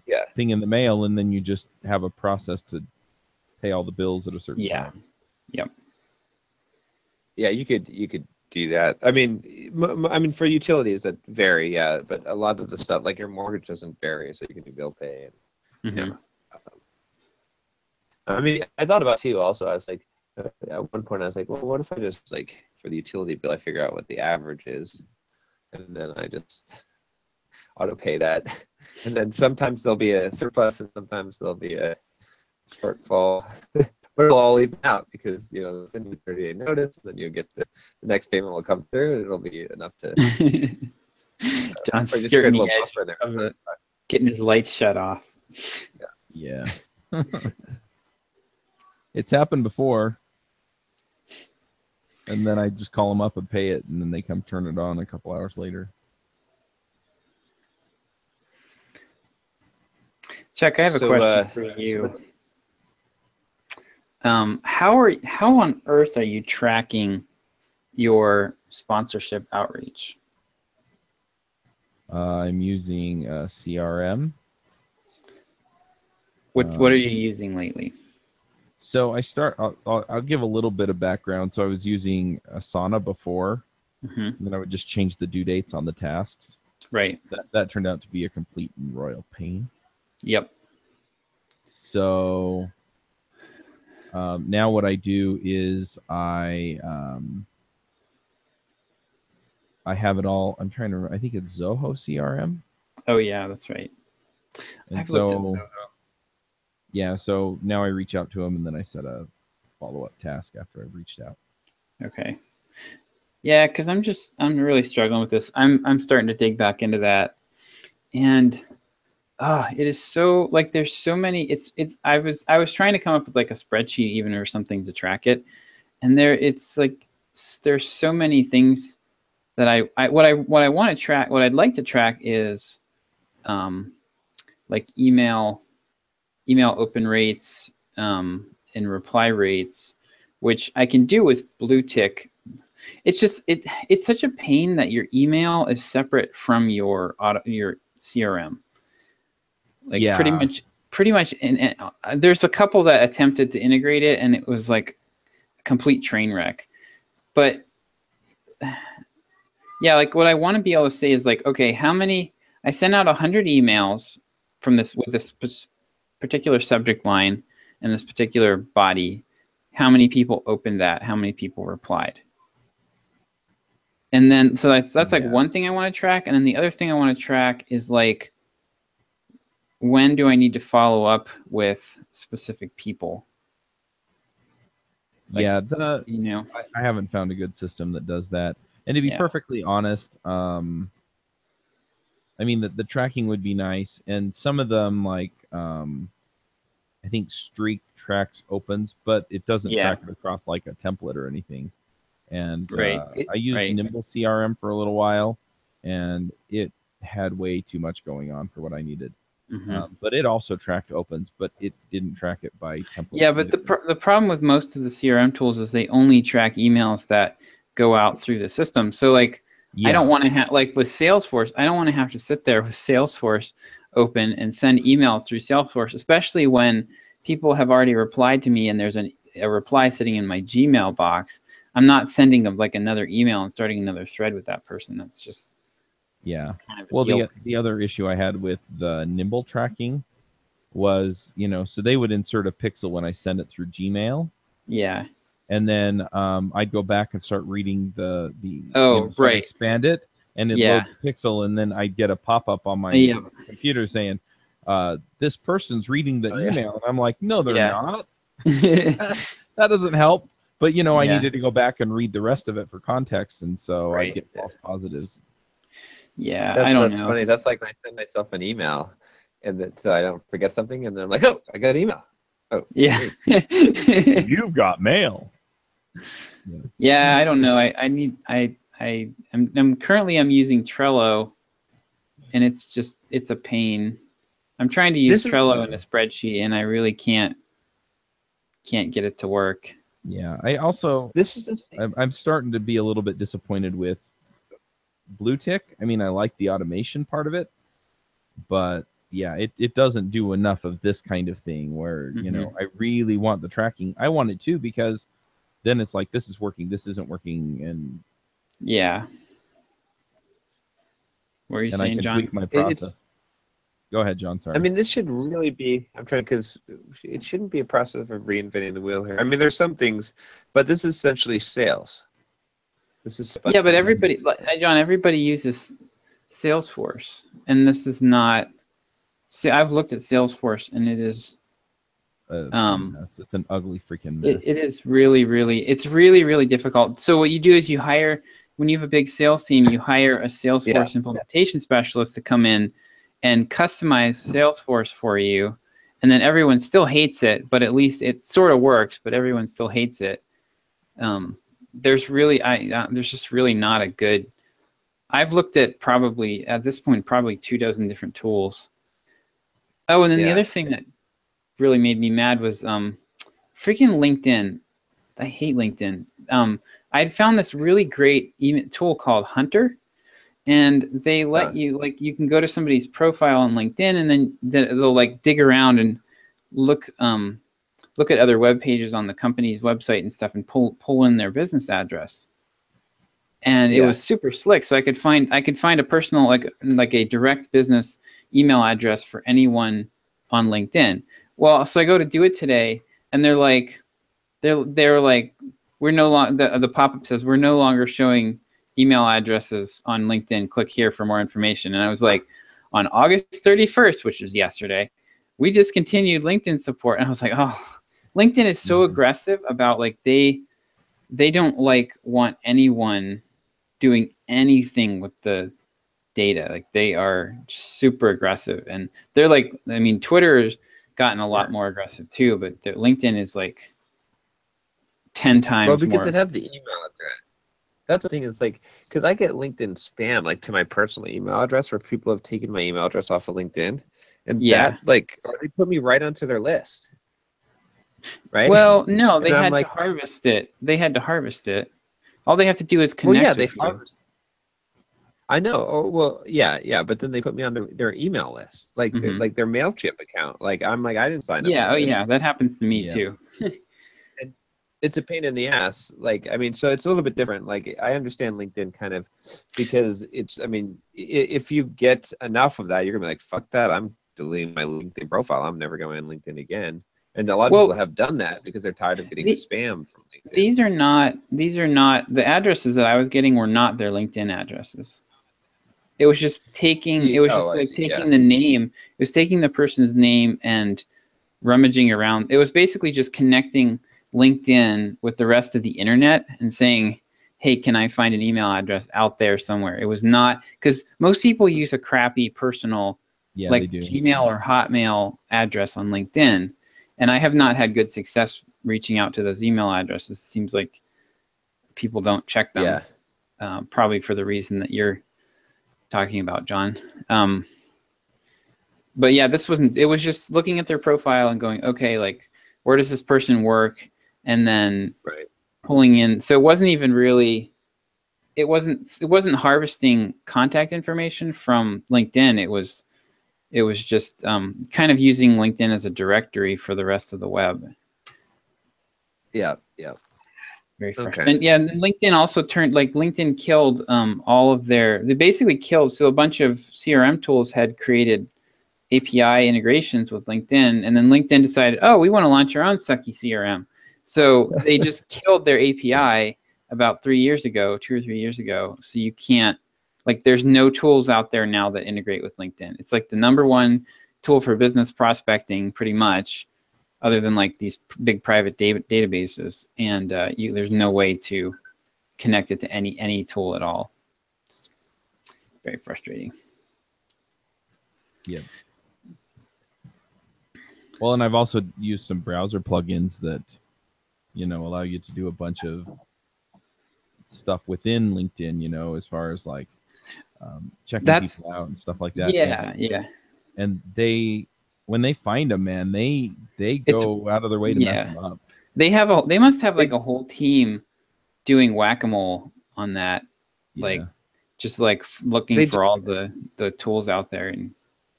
yeah,
thing in the mail and then you just have a process to pay all the bills at a certain time.
Yep.
yeah, you could do that. I mean, for utilities that vary, yeah, but a lot of the stuff like your mortgage doesn't vary, so you can do bill pay. And,
Mhm.
I mean, I thought about too. Also, I was like, at one point, I was like, well, what if I just like for the utility bill, I figure out what the average is, and then I just auto pay that, and then sometimes there'll be a surplus, and sometimes there'll be a shortfall. But it'll all even out because send you 30-day notice, and then you'll get the next payment will come through, and it'll be enough to.
John's
or just
skirting
create a
the
little
edge
buffer there.
of getting his lights shut off.
Yeah. It's happened before. And then I just call them up and pay it, and then they come turn it on a couple hours later.
Chuck, I have a
So,
question for you. How on earth are you tracking your sponsorship outreach?
I'm using CRM.
What are you using lately?
So I'll give a little bit of background. So I was using Asana before, and then I would just change the due dates on the tasks.
Right.
That turned out to be a complete and royal pain.
Yep.
So now what I do is I have it all. I'm trying to remember. I think it's Zoho CRM.
Oh yeah, that's right.
And
I've looked at Zoho.
Yeah, so now I reach out to them, and then I set a follow-up task after I've reached out.
Okay. Yeah, because I'm really struggling with this. I'm starting to dig back into that, and it is so like there's so many. I was trying to come up with like a spreadsheet even or something to track it, and it's like there's so many things that what I want to track. What I'd like to track is, like email open rates and reply rates, which I can do with Blue Tick. It's just it's such a pain that your email is separate from your CRM. Like pretty much, and there's a couple that attempted to integrate it, and it was like a complete train wreck. But yeah, like what I want to be able to say is like, okay, I sent out 100 emails from with this particular subject line. in this particular body, how many people opened that, how many people replied. And then, so that's like one thing I want to track. And then the other thing I want to track is like, when do I need to follow up with specific people? Like,
yeah, I haven't found a good system that does that. And to be perfectly honest, I mean, the tracking would be nice. And some of them, like, I think Streak tracks opens, but it doesn't track it across like a template or anything. And I used Nimble CRM for a little while, and it had way too much going on for what I needed. But it also tracked opens, but it didn't track it by template.
Yeah, but the problem with most of the CRM tools is they only track emails that go out through the system. So like, I don't want to have, like with Salesforce, I don't want to have to sit there with Salesforce open and send emails through Salesforce, especially when people have already replied to me and there's a reply sitting in my Gmail box. I'm not sending them like another email and starting another thread with that person. That's just kind of
well, the other issue I had with the Nimble tracking was, so they would insert a pixel when I send it through Gmail.
Yeah.
And then I'd go back and start reading the expand it, and it loads the pixel, and then I'd get a pop-up on my computer saying, this person's reading the email. And I'm like, no, they're not. That doesn't help. But, I needed to go back and read the rest of it for context, and so I get false positives.
Yeah,
that's funny. That's like when I send myself an email, and that so I don't forget something, and then I'm like, oh, I got an email. Oh,
yeah.
You've got mail.
Yeah, I don't know. I'm currently using Trello, and it's a pain. I'm trying to use Trello in a spreadsheet, and I really can't get it to work.
Yeah, I'm starting to be a little bit disappointed with BlueTick. I mean, I like the automation part of it, but it doesn't do enough of this kind of thing where, I really want the tracking. I want it too, because then it's like, this is working, this isn't working. And
what are you saying, John?
Tweak my process. Go ahead, John. Sorry.
I mean, this should really be, because it shouldn't be a process of reinventing the wheel here. I mean, there's some things, but this is essentially sales.
But everybody, John, everybody uses Salesforce, and this is not. See, I've looked at Salesforce, and it is.
It's an ugly freaking mess.
It is really, really difficult. So what you do is when you have a big sales team, you hire a Salesforce implementation specialist to come in and customize Salesforce for you, and then everyone still hates it, but at least it sort of works, but everyone still hates it. There's just really not a good. I've looked at probably 24 different tools. Oh, and then the other thing that really made me mad was freaking LinkedIn. I hate LinkedIn. I'd found this really great tool called Hunter, and they let you you can go to somebody's profile on LinkedIn, and then they'll like dig around and look at other web pages on the company's website and stuff, and pull in their business address. And it was super slick. So I could find a personal like a direct business email address for anyone on LinkedIn. Well, so I go to do it today, and they're like, we're no longer, the pop-up says, we're no longer showing email addresses on LinkedIn. Click here for more information. And I was like, on August 31st, which was yesterday, we discontinued LinkedIn support. And I was like, oh, LinkedIn is so aggressive about they don't want anyone doing anything with the data. Like, they are super aggressive, and they're Twitter's gotten a lot more aggressive too, but LinkedIn is 10 times more.
Well, because it has the email address. That's the thing, is because I get LinkedIn spam to my personal email address, where people have taken my email address off of LinkedIn, and that they put me right onto their list. Right?
Well, no, they had to harvest it. They had to harvest it. All they have to do is connect.
Well, they harvest. I know. Oh, well, yeah, but then they put me on their email list, their MailChimp account. I didn't sign up.
Yeah, that happens to me too.
And it's a pain in the ass. So it's a little bit different. I understand LinkedIn kind of, because if you get enough of that, you're gonna be like, fuck that, I'm deleting my LinkedIn profile. I'm never going on LinkedIn again. And a lot of
Well,
people have done that because they're tired of getting
the-
spam from LinkedIn.
these are not the addresses that I was getting were not their LinkedIn addresses. It was just taking
I see,
taking the name. It was taking the person's name and rummaging around. It was basically just connecting LinkedIn with the rest of the internet and saying, hey, can I find an email address out there somewhere? It was not, because most people use a crappy personal
Yeah,
like
they do.
Gmail or Hotmail address on LinkedIn. And I have not had good success reaching out to those email addresses. It seems like people don't check them, probably for the reason that you're talking about, John. But yeah, it was just looking at their profile and going, okay, like, where does this person work? And then
Right.
pulling in. So it wasn't even really, it wasn't harvesting contact information from LinkedIn. It was just kind of using LinkedIn as a directory for the rest of the web.
Yeah.
Very frustrating.
Okay.
And yeah, and LinkedIn also LinkedIn killed all of they basically killed. So a bunch of CRM tools had created API integrations with LinkedIn, and then LinkedIn decided, oh, we want to launch our own sucky CRM. So they just killed their API about 2 or 3 years ago. So you can't, like, there's no tools out there now that integrate with LinkedIn. It's like the #1 tool for business prospecting, pretty much, other than like these big private databases. And there's no way to connect it to any tool at all. It's very frustrating.
Yeah. Well, and I've also used some browser plugins that, allow you to do a bunch of stuff within LinkedIn, as far as like checking people out and stuff like that.
Yeah.
And when they find them, man, they go out of their way to mess them up.
They must have like a whole team doing whack-a-mole on that.
Yeah.
Like, just like looking for all the tools out there and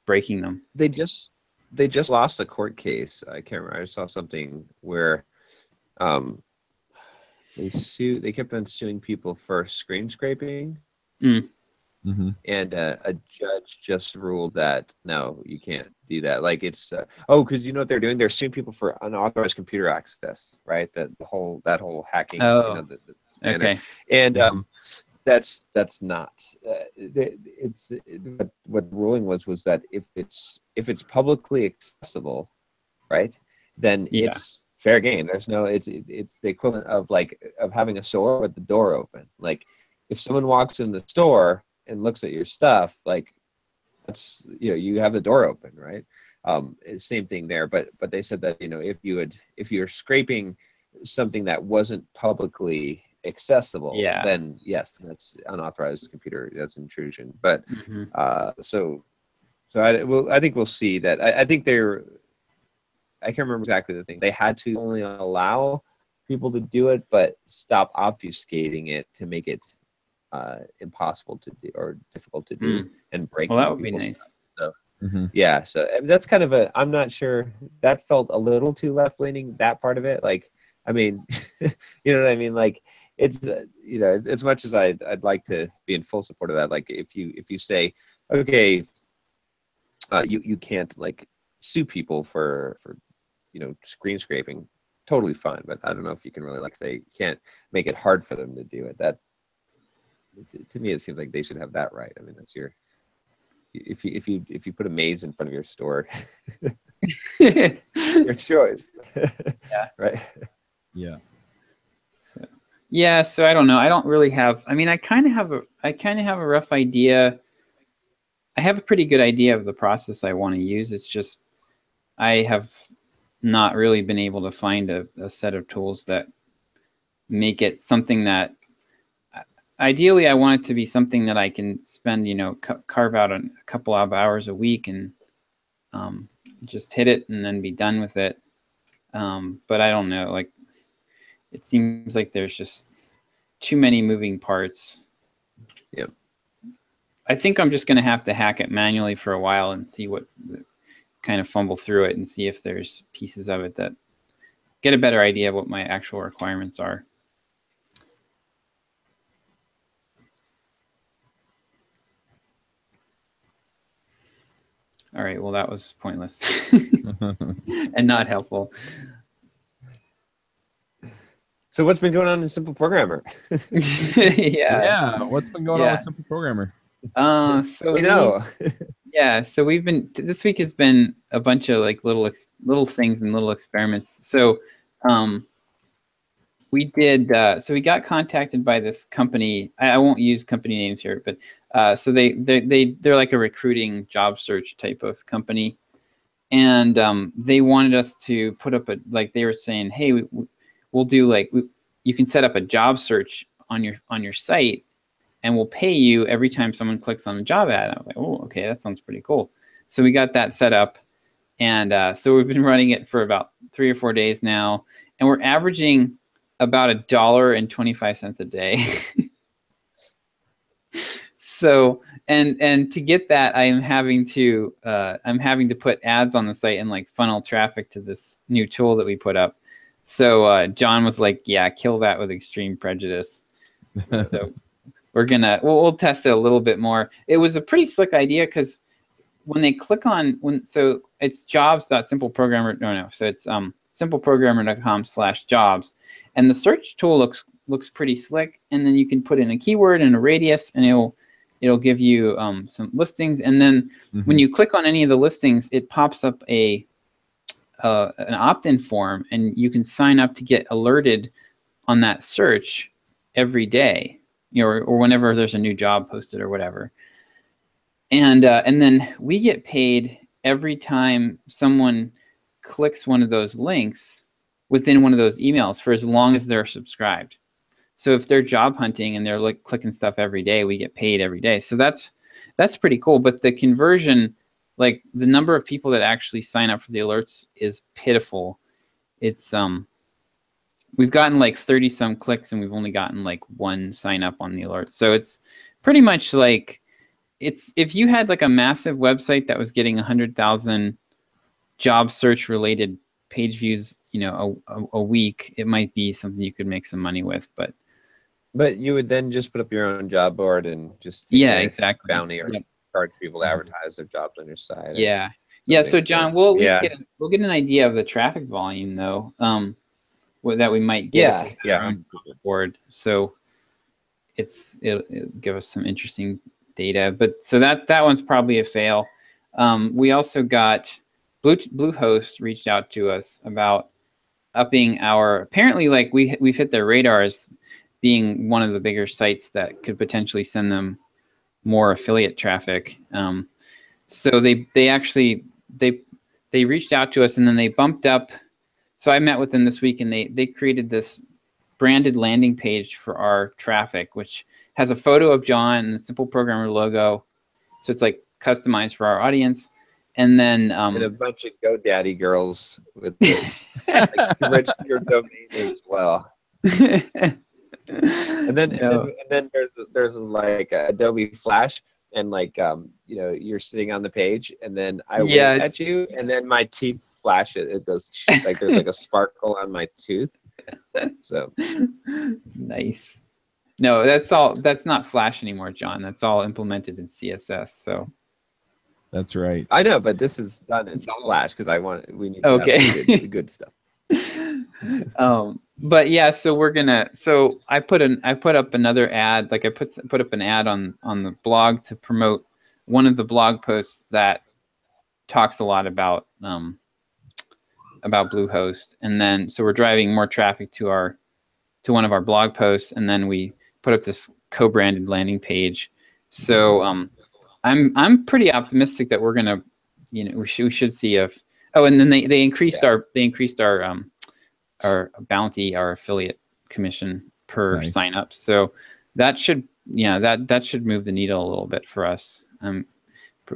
breaking them.
They just lost a court case. I can't remember. I saw something where they kept on suing people for screen scraping.
Mm-hmm.
And a judge just ruled that no, you can't do that. Like, it's because you know what they're doing? They're suing people for unauthorized computer access, right? That whole hacking.
Oh,
The standard.
okay.
And that's not. What the ruling was that if it's publicly accessible, right, then it's fair game. There's no. It's the equivalent of having a store with the door open. Like, if someone walks in the store and looks at your stuff, like, that's, you have the door open, right? Same thing there, but they said that, if you're scraping something that wasn't publicly accessible, then yes, that's unauthorized computer, that's intrusion. But so I think we'll see that. I think I can't remember exactly the thing. They had to only allow people to do it, but stop obfuscating it to make it impossible to do or difficult to do and break.
Well, that would be nice.
So, yeah, so that's kind of I'm not sure, that felt a little too left leaning, that part of it. Like, I mean, you know what I mean? Like, it's as much as I'd like to be in full support of that. Like, if you say, okay, you can't like sue people for screen scraping, totally fine. But I don't know if you can really say you can't make it hard for them to do it. That, to me, it seems like they should have that right. I mean, that's if you put a maze in front of your store, your choice.
Yeah.
Right.
Yeah.
So I don't know. I don't really have. I mean, I kind of have a rough idea. I have a pretty good idea of the process I want to use. It's just I have not really been able to find a set of tools that make it something that. Ideally, I want it to be something that I can spend, carve out a couple of hours a week and just hit it and then be done with it. But I don't know. Like, it seems like there's just too many moving parts.
Yep.
I think I'm just going to have to hack it manually for a while and see kind of fumble through it and see if there's pieces of it that get a better idea of what my actual requirements are. All right, well, that was pointless and not helpful.
So what's been going on in Simple Programmer?
Yeah.
What's been going on with Simple Programmer?
So so we've been, this week has been a bunch of like little things and little experiments. So we did, so we got contacted by this company. I won't use company names here, but so they're like a recruiting job search type of company. And they wanted us to put up they were saying, hey, we'll do you can set up a job search on your site, and we'll pay you every time someone clicks on a job ad. I was like, oh, okay, that sounds pretty cool. So we got that set up, and so we've been running it for about 3 or 4 days now, and we're averaging about $1.25 a day. So and to get that, I'm having to put ads on the site and like funnel traffic to this new tool that we put up. So John was like, yeah, kill that with Extreme Prejudice. So we'll test it a little bit more. It was a pretty slick idea because when they click on so it's jobs.simpleprogrammer. So it's simpleprogrammer.com/jobs, and the search tool looks pretty slick. And then you can put in a keyword and a radius, and it'll give you some listings. And then when you click on any of the listings, it pops up an opt-in form, and you can sign up to get alerted on that search every day, or whenever there's a new job posted or whatever. And then we get paid every time someone clicks one of those links within one of those emails for as long as they're subscribed. So if they're job hunting and they're clicking stuff every day, we get paid every day. So that's pretty cool. But the conversion, like the number of people that actually sign up for the alerts, is pitiful. It's we've gotten like 30 some clicks, and we've only gotten like 1 sign up on the alert. So it's pretty much like, if you had like a massive website that was getting 100,000 job search related page views, a week, it might be something you could make some money with. But
you would then just put up your own job board and just
exactly
bounty or charge people to advertise their jobs on your site.
So John, we'll get an idea of the traffic volume though, that we might get on the board. So it'll give us some interesting data. But so that one's probably a fail. We also got Bluehost reached out to us about upping apparently like we've hit their radar as being one of the bigger sites that could potentially send them more affiliate traffic. So they reached out to us, and then they bumped up. So I met with them this week, and they created this branded landing page for our traffic, which has a photo of John and the Simple Programmer logo. So it's like customized for our audience. And then
and a bunch of GoDaddy girls with register your domain as well. And then there's like Adobe Flash, and like you're sitting on the page, and then I wave at you, and then my teeth flash. It goes like there's like a sparkle on my tooth. So
nice. No, that's not Flash anymore, John. That's all implemented in CSS. So
that's right.
I know, but this is done in Flash because we need to have the good stuff.
But yeah, so I put up another ad, like I put up an ad on the blog to promote one of the blog posts that talks a lot about Bluehost. And then so we're driving more traffic to one of our blog posts, and then we put up this co-branded landing page. So I'm pretty optimistic that we're gonna, we should see and then they increased our bounty, our affiliate commission per sign up. So that should move the needle a little bit for us. I'm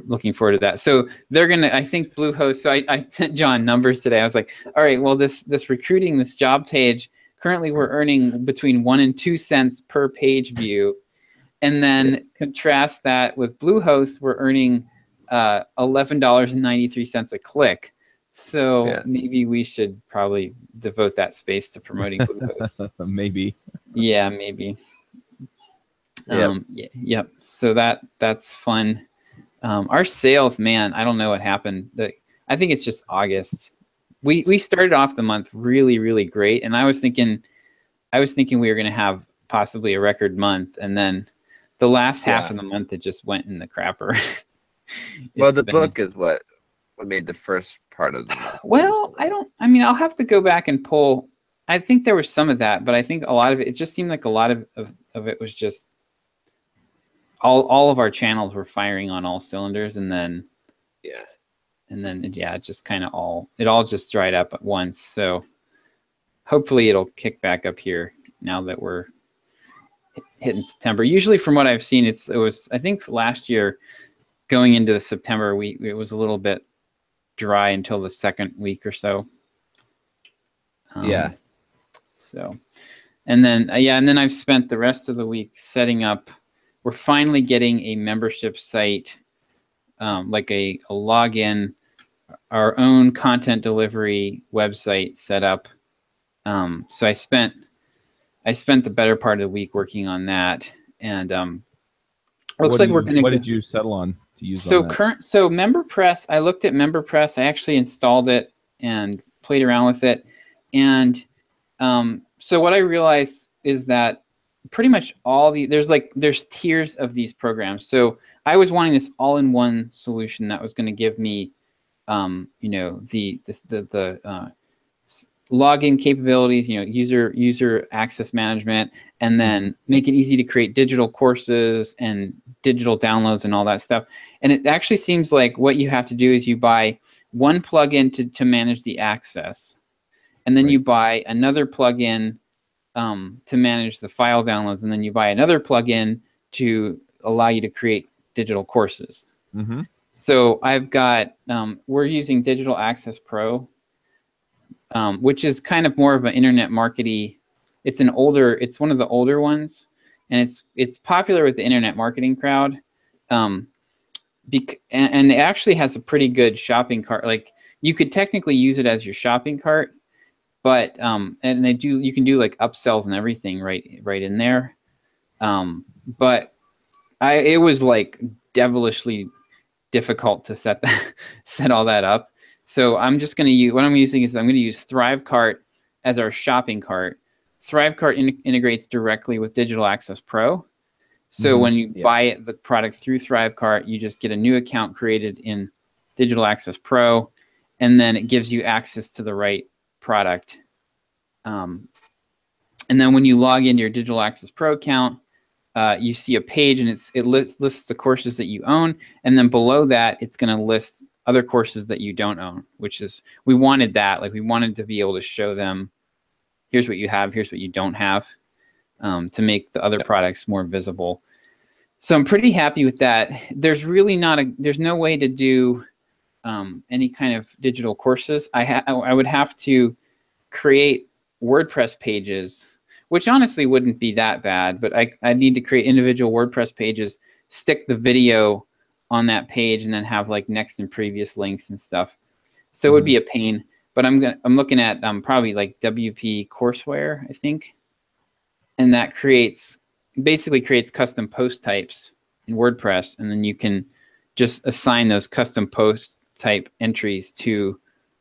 looking forward to that. So they're gonna, I think Bluehost. So I sent John numbers today. I was like, all right, well this recruiting, this job page, currently we're earning between 1 and 2 cents per page view. And then contrast that with Bluehost, we're earning $11.93 a click. So maybe we should probably devote that space to promoting Bluehost.
Maybe.
Yeah, maybe. Yep. So that's fun. Our sales, man, I don't know what happened. I think it's just August. We started off the month really, really great, and I was thinking we were going to have possibly a record month, and then the last half of the month it just went in the crapper.
Well, the book is what made the first part of the month.
Well, I mean, I'll have to go back and pull. I think there was some of that, but I think a lot of it just seemed like a lot of it was just all of our channels were firing on all cylinders, and then it just kind of all just dried up at once. So hopefully it'll kick back up here now that we're hitting September. Usually from what I've seen, it was, I think last year going into the September, it was a little bit dry until the second week or so. So, and then I've spent the rest of the week setting up. We're finally getting a membership site, like a login, our own content delivery website set up. So I spent the better part of the week working on that, and looks like we're going to.
What did you settle on to use?
So MemberPress. I looked at MemberPress. I actually installed it and played around with it, and so what I realized is that pretty much there's tiers of these programs. So I was wanting this all-in-one solution that was going to give me, the login capabilities, user access management, and then make it easy to create digital courses and digital downloads and all that stuff. And it actually seems like what you have to do is you buy one plugin to manage the access, and then you buy another plugin to manage the file downloads, and then you buy another plugin to allow you to create digital courses.
Mm-hmm.
So I've got, we're using Digital Access Pro, which is kind of more of an internet marketing. It's one of the older ones, and it's popular with the internet marketing crowd. And it actually has a pretty good shopping cart. Like, you could technically use it as your shopping cart, but you can do like upsells and everything right in there. But it was like devilishly difficult to set all that up. So I'm just going to use, what I'm using is I'm going to use ThriveCart as our shopping cart. ThriveCart integrates directly with Digital Access Pro. So when you buy the product through ThriveCart, you just get a new account created in Digital Access Pro, and then it gives you access to the right product. And then when you log into your Digital Access Pro account, you see a page, and it lists the courses that you own, and then below that, it's going to list other courses that you don't own, which is, we wanted that. Like, we wanted to be able to show them, here's what you have, here's what you don't have, to make the other products more visible. So I'm pretty happy with that. There's really there's no way to do any kind of digital courses. I would have to create WordPress pages, which honestly wouldn't be that bad, but I need to create individual WordPress pages, stick the video on that page, and then have like next and previous links and stuff. So it would be a pain, but I'm looking at probably like WP Courseware, I think, and that basically creates custom post types in WordPress, and then you can just assign those custom post type entries to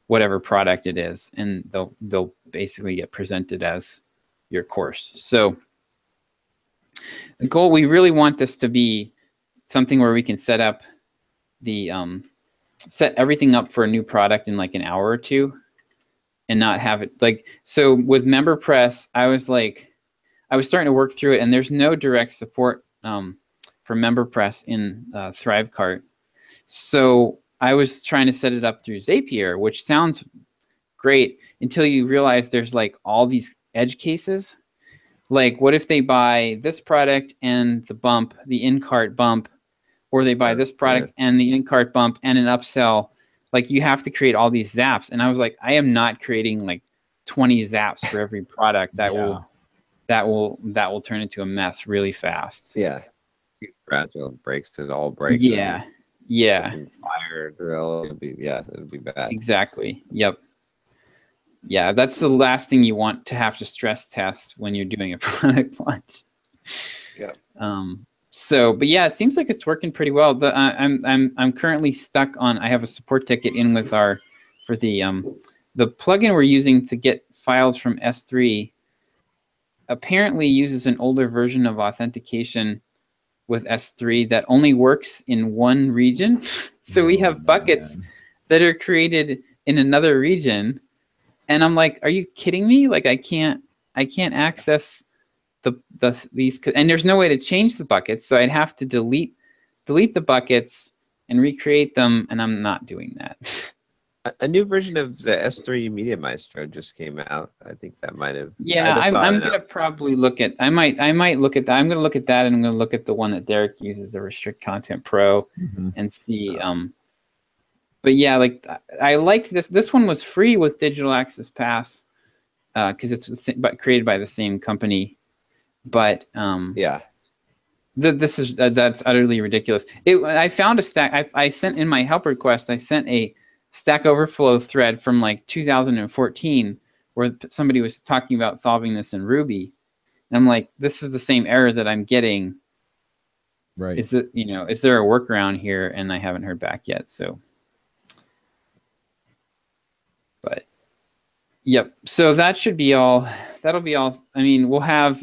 whatever product it is, and they'll basically get presented as your course. So the goal, we really want this to be something where we can set up set everything up for a new product in like an hour or two, and not have it like, so with MemberPress, I was starting to work through it, and there's no direct support for MemberPress in ThriveCart. So I was trying to set it up through Zapier, which sounds great until you realize there's like all these edge cases. Like, what if they buy this product and the in-cart bump, or they buy this product and the in-cart bump and an upsell? Like, you have to create all these zaps. And I was like, I am not creating like 20 zaps for every product. That will turn into a mess really fast.
Yeah. Too fragile. It all breaks.
Yeah.
Fire drill. It'll be bad.
Exactly. Yep. Yeah, that's the last thing you want to have to stress test when you're doing a product launch.
Yeah.
So, but yeah, it seems like it's working pretty well. I'm currently stuck on. I have a support ticket in with our for the plugin we're using to get files from S3. Apparently, uses an older version of authentication with S3 that only works in one region. So we have buckets that are created in another region, and I'm like, are you kidding me? Like I can't access these, and there's no way to change the buckets, so I'd have to delete the buckets and recreate them, and I'm not doing that.
A new version of the S3 Media Maestro just came out. I think that might have.
Yeah, I'm gonna probably look at. I might look at that. I'm gonna look at that, and I'm gonna look at the one that Derek uses, the Restrict Content Pro, and see. But yeah, like I liked this. This one was free with Digital Access Pass, because it's but created by the same company. But
yeah,
this is that's utterly ridiculous. I found a stack. I sent in my help request. I sent a Stack Overflow thread from like 2014 where somebody was talking about solving this in Ruby, and I'm like, this is the same error that I'm getting.
Right?
Is it, is there a workaround here? And I haven't heard back yet. So, but yep. So that should be all. That'll be all. I mean, we'll have.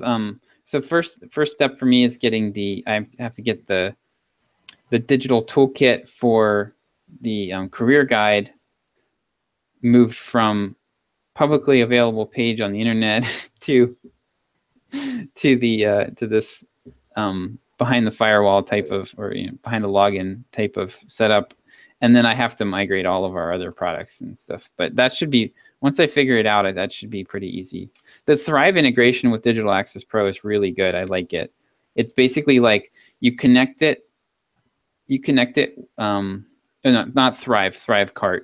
So first step for me is getting I have to get the digital toolkit for the career guide moved from publicly available page on the internet to this behind the firewall type of, or behind the login type of setup, and then I have to migrate all of our other products and stuff. But that should be, once I figure it out, that should be pretty easy. The Thrive integration with Digital Access Pro is really good. I like it. It's basically like you connect it. No, not Thrive, Thrivecart.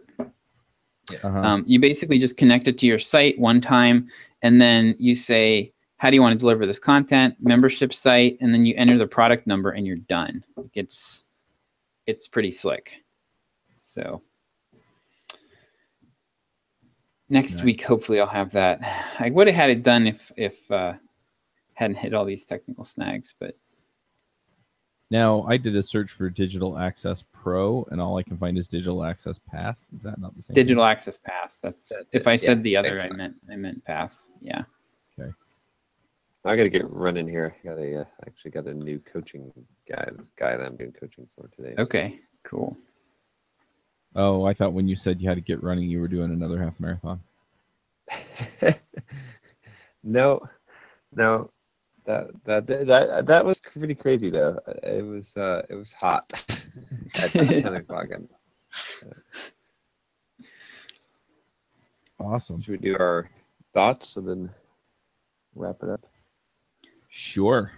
You basically just connect it to your site one time, and then you say, how do you want to deliver this content, membership site, and then you enter the product number and you're done. It's pretty slick. So next week, hopefully I'll have that. I would have had it done if hadn't hit all these technical snags, but.
Now, I did a search for Digital Access Pro, and all I can find is Digital Access Pass. Is that not the same?
Digital
thing?
Access Pass. That's if I said the other, I meant Pass. Yeah.
Okay.
I got to get running here. I actually got a new coaching guy that I'm doing coaching for today.
Okay. Cool.
Oh, I thought when you said you had to get running, you were doing another half marathon.
No. That was pretty crazy though. It was hot at 10 o'clock.
Awesome.
Should we do our thoughts and then wrap it up?
Sure.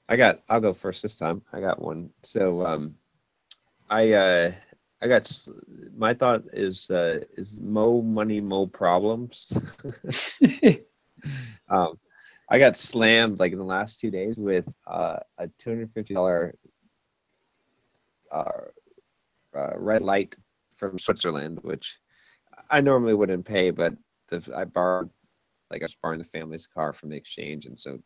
I'll go first this time. I got one. So I got, my thought is mo money, mo problems. I got slammed like in the last 2 days with a $250 red light from Switzerland, which I normally wouldn't pay, but I was borrowing the family's car from the exchange, and so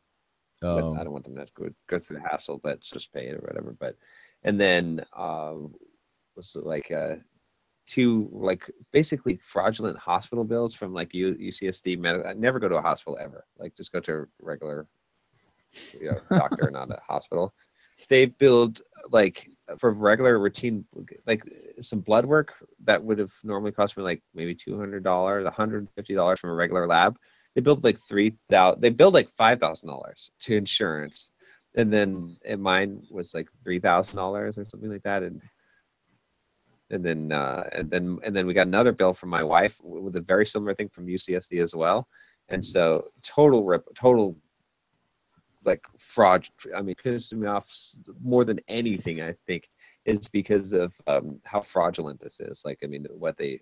I don't want them to have to go through the hassle, but just pay it or whatever. But and then was like two basically fraudulent hospital bills from like UCSD medical. I never go to a hospital ever. Like just go to a regular doctor, not a hospital. They billed like for regular routine, like some blood work that would have normally cost me like maybe $200, $150 from a regular lab. They billed like $3,000. They billed like $5,000 to insurance, and then mine was like $3,000 or something like that. And then we got another bill from my wife with a very similar thing from UCSD as well. And so total like fraud. I mean, pissed me off more than anything, I think, is because of how fraudulent this is. Like, I mean, what they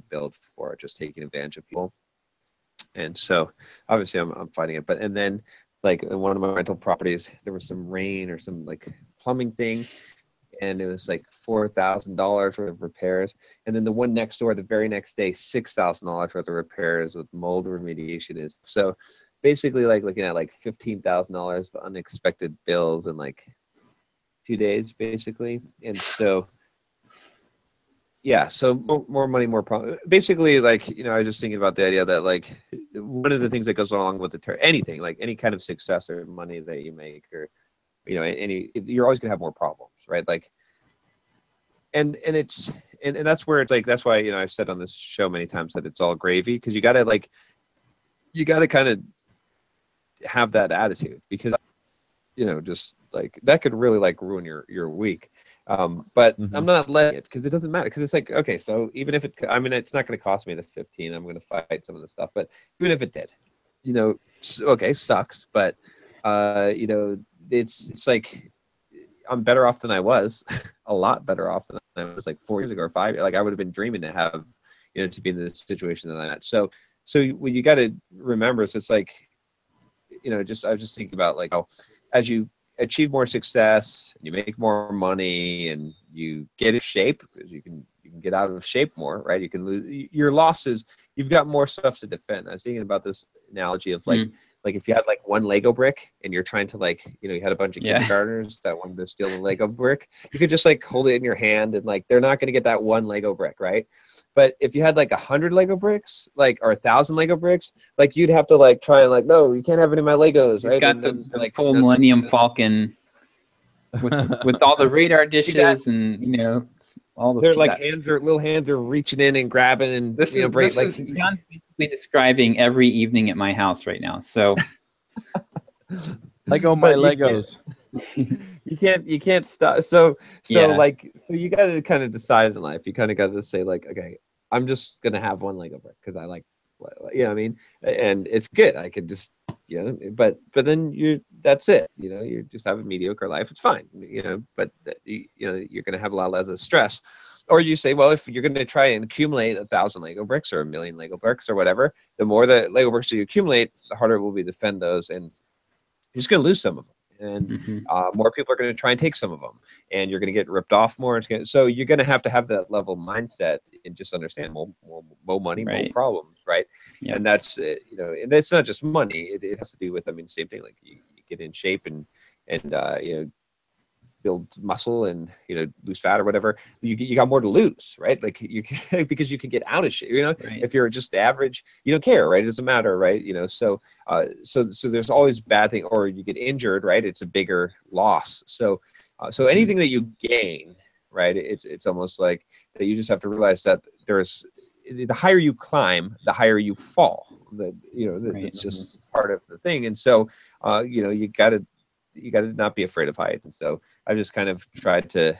billed for, just taking advantage of people. And so obviously I'm fighting it. And then like in one of my rental properties, there was some rain or some like plumbing thing, and it was like $4,000 worth of repairs. And then the one next door, the very next day, $6,000 worth of repairs with mold remediation. So basically like looking at like $15,000 of unexpected bills in like 2 days, basically. And so, yeah, so more money, more problem. Basically, like, you know, I was just thinking about the idea that like one of the things that goes along with anything, like any kind of success or money that you make, or, you know, you're always gonna have more problems, right? Like, and it's and that's where it's like, that's why, you know, I've said on this show many times that it's all gravy, because you gotta kind of have that attitude, because, you know, just like that could really like ruin your week. But I'm not letting it, because it doesn't matter, because it's like, okay, so even if I mean, it's not going to cost me the 15, I'm going to fight some of the stuff, but even if it did, you know, okay, sucks, but you know, it's like I'm better off than I was, a lot better off than I was like 4 years ago or 5 years. Like I would have been dreaming to have, you know, to be in the situation that I'm at. So what you got to remember is, it's like, you know, I was just thinking about like how, as you achieve more success, you make more money, and you get in shape, because you can get out of shape more, right? You can lose your losses. You've got more stuff to defend. I was thinking about this analogy of like if you had like one Lego brick and you're trying to, like, you know, you had a bunch of kindergartners that wanted to steal the Lego brick, you could just like hold it in your hand, and like they're not going to get that one Lego brick, right? But if you had like 100 Lego bricks, like, or 1,000 Lego bricks, like you'd have to like try and like, no, you can't have any of my Legos, right?
You've got
and
the
like,
full Millennium Falcon with all the radar dishes and, you know, all the.
They're like little hands are reaching in and grabbing, and
This
you know,
is John's basically describing every evening at my house right now. So
Lego my Legos.
You can't stop. So
Yeah.
like, so you got to kind of decide in life. You kind of got to say like, okay, I'm just gonna have one Lego brick because I like, you know what I mean, and it's good. I could just, you know, but then that's it. You know, you just have a mediocre life. It's fine. You know, but you know, you're gonna have a lot less of stress. Or you say, well, if you're going to try and accumulate 1,000 Lego bricks or 1,000,000 Lego bricks or whatever, the more the Lego bricks you accumulate, the harder it will be to defend those, and you're just going to lose some of them. And more people are going to try and take some of them, and you're going to get ripped off more. So you're going to have that level of mindset, and just understand more money, more problems, right? Yep. And that's, you know, and it's not just money. It has to do with, I mean, same thing. Like you get in shape and you know, build muscle and, you know, lose fat or whatever, you got more to lose, right? Like you can, because you can get out of shape, you know, if you're just average, you don't care, right? It doesn't matter, right? You know, so there's always bad thing, or you get injured, right? It's a bigger loss. So anything that you gain, right? It's almost like that you just have to realize that the higher you climb, the higher you fall. It's just part of the thing. And so, you know, you got to not be afraid of height. And so I've just kind of tried to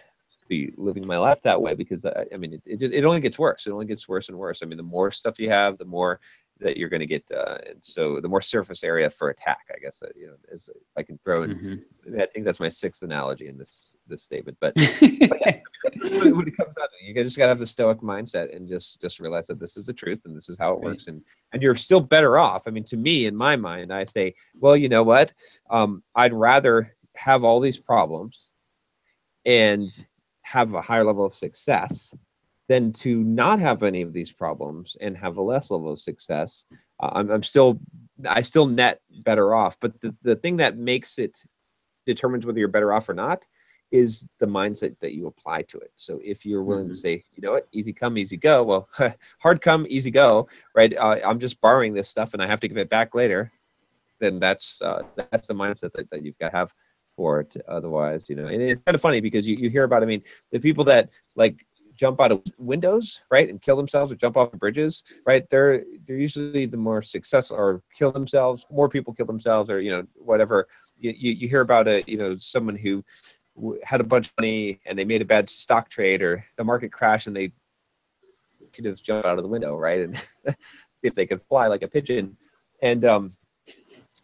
be living my life that way, because I mean, it only gets worse. It only gets worse and worse. I mean, the more stuff you have, the more that you're going to get. And so the more surface area for attack, I guess, you know, as if I can throw in, I think that's my 6th analogy in this statement, but yeah, when it comes down to it, you just got to have the stoic mindset and just realize that this is the truth and this is how it works. And you're still better off. I mean, to me, in my mind, I say, well, you know what? I'd rather have all these problems and have a higher level of success than to not have any of these problems and have a less level of success. I still net better off. But the thing that determines whether you're better off or not is the mindset that you apply to it. So if you're willing to say, you know what, easy come, easy go. Well, hard come, easy go, right? I'm just borrowing this stuff and I have to give it back later. Then that's the mindset that you've got to have for it. Otherwise, you know, and it's kind of funny because you hear about, I mean, the people that like jump out of windows, right, and kill themselves, or jump off of bridges, right? They're usually the more successful, or kill themselves. More people kill themselves, or, you know, whatever. You hear about you know, someone who had a bunch of money and they made a bad stock trade, or the market crashed and they could have jumped out of the window, right, and see if they could fly like a pigeon. And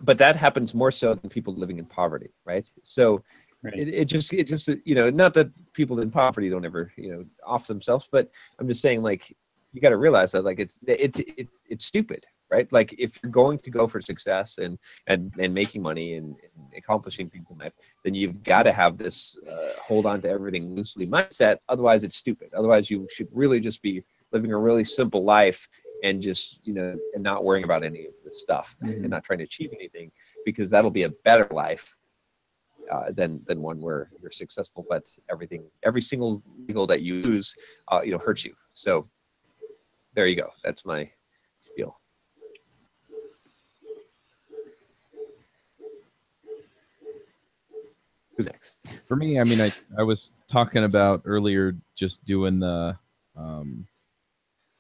but that happens more so than people living in poverty, right? So it just, you know, not that people in poverty don't ever, you know, off themselves, but I'm just saying, like, you got to realize that, like, it's stupid, right? Like, if you're going to go for success and making money and accomplishing things in life, then you've got to have this hold on to everything loosely mindset. Otherwise, it's stupid. Otherwise, you should really just be living a really simple life and just, you know, and not worrying about any of the stuff and not trying to achieve anything, because that'll be a better life than one where you're successful, but every single legal that you use, you know, hurts you. So there you go. That's my deal. Who's next?
For me, I mean, I was talking about earlier just doing the,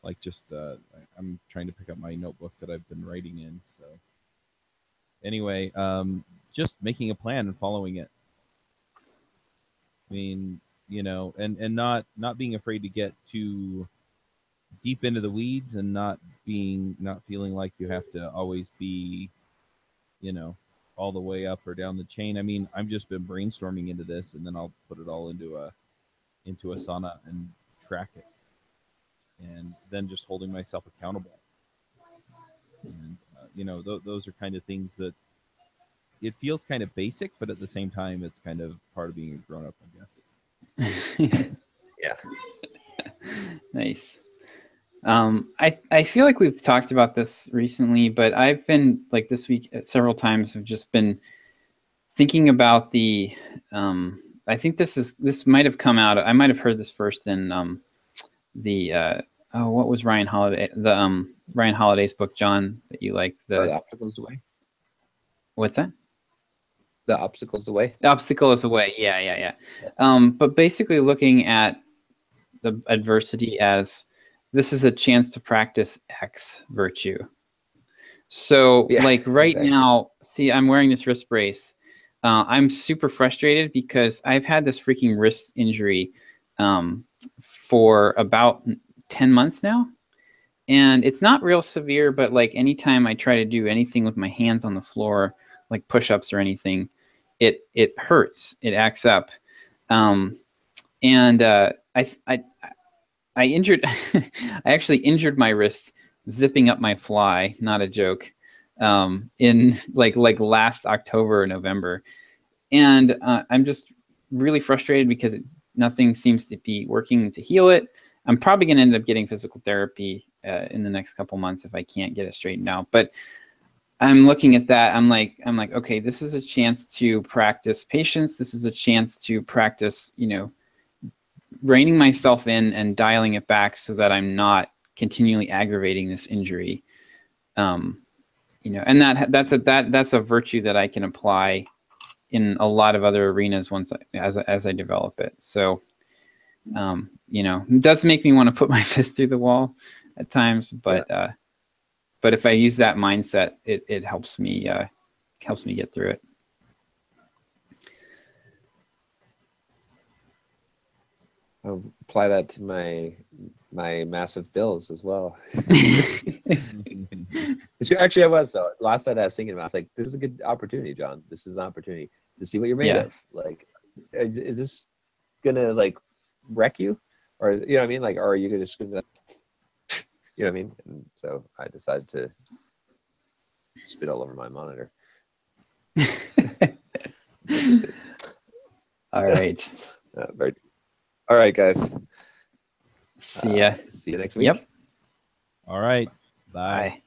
like just, I'm trying to pick up my notebook that I've been writing in. So anyway, just making a plan and following it. I mean, you know, and not being afraid to get too deep into the weeds, and not feeling like you have to always be, you know, all the way up or down the chain. I mean, I've just been brainstorming into this, and then I'll put it all into Asana and track it, and then just holding myself accountable. And you know, those are kind of things that it feels kind of basic, but at the same time, it's kind of part of being a grown up, I guess.
Yeah.
Nice. I feel like we've talked about this recently, but I've been like this week several times have just been thinking about the I think this might have come out, I might have heard this first in what was Ryan Holiday, the Ryan Holiday's book, John, that you like,
The Obstacle's the Way.
What's that?
The Obstacle's the Way.
The Obstacle is the Way. Yeah. But basically looking at the adversity as this is a chance to practice X virtue. So like right exactly. Now, see, I'm wearing this wrist brace. I'm super frustrated because I've had this freaking wrist injury for about 10 months now. And it's not real severe, but like anytime I try to do anything with my hands on the floor, like push-ups or anything, it hurts. It acts up. I injured, I actually injured my wrist zipping up my fly, not a joke, in like last October or November. And I'm just really frustrated because nothing seems to be working to heal it. I'm probably going to end up getting physical therapy in the next couple months if I can't get it straightened out. But I'm looking at that. I'm like, okay, this is a chance to practice patience. This is a chance to practice, you know, reining myself in and dialing it back so that I'm not continually aggravating this injury. You know, and that's a virtue that I can apply in a lot of other arenas as I develop it. So, you know, it does make me want to put my fist through the wall at times, but if I use that mindset, it helps me get through it.
I'll apply that to my massive bills as well. Actually, I was. So last night I was thinking about, I was like, this is a good opportunity, John. This is an opportunity to see what you're made of. Like, is this gonna like wreck you, or you know what I mean? Like, or are you just gonna, you know what I mean? And so I decided to spit all over my monitor.
All right.
All right, guys.
See ya.
See you next week.
Yep.
All right.
Bye.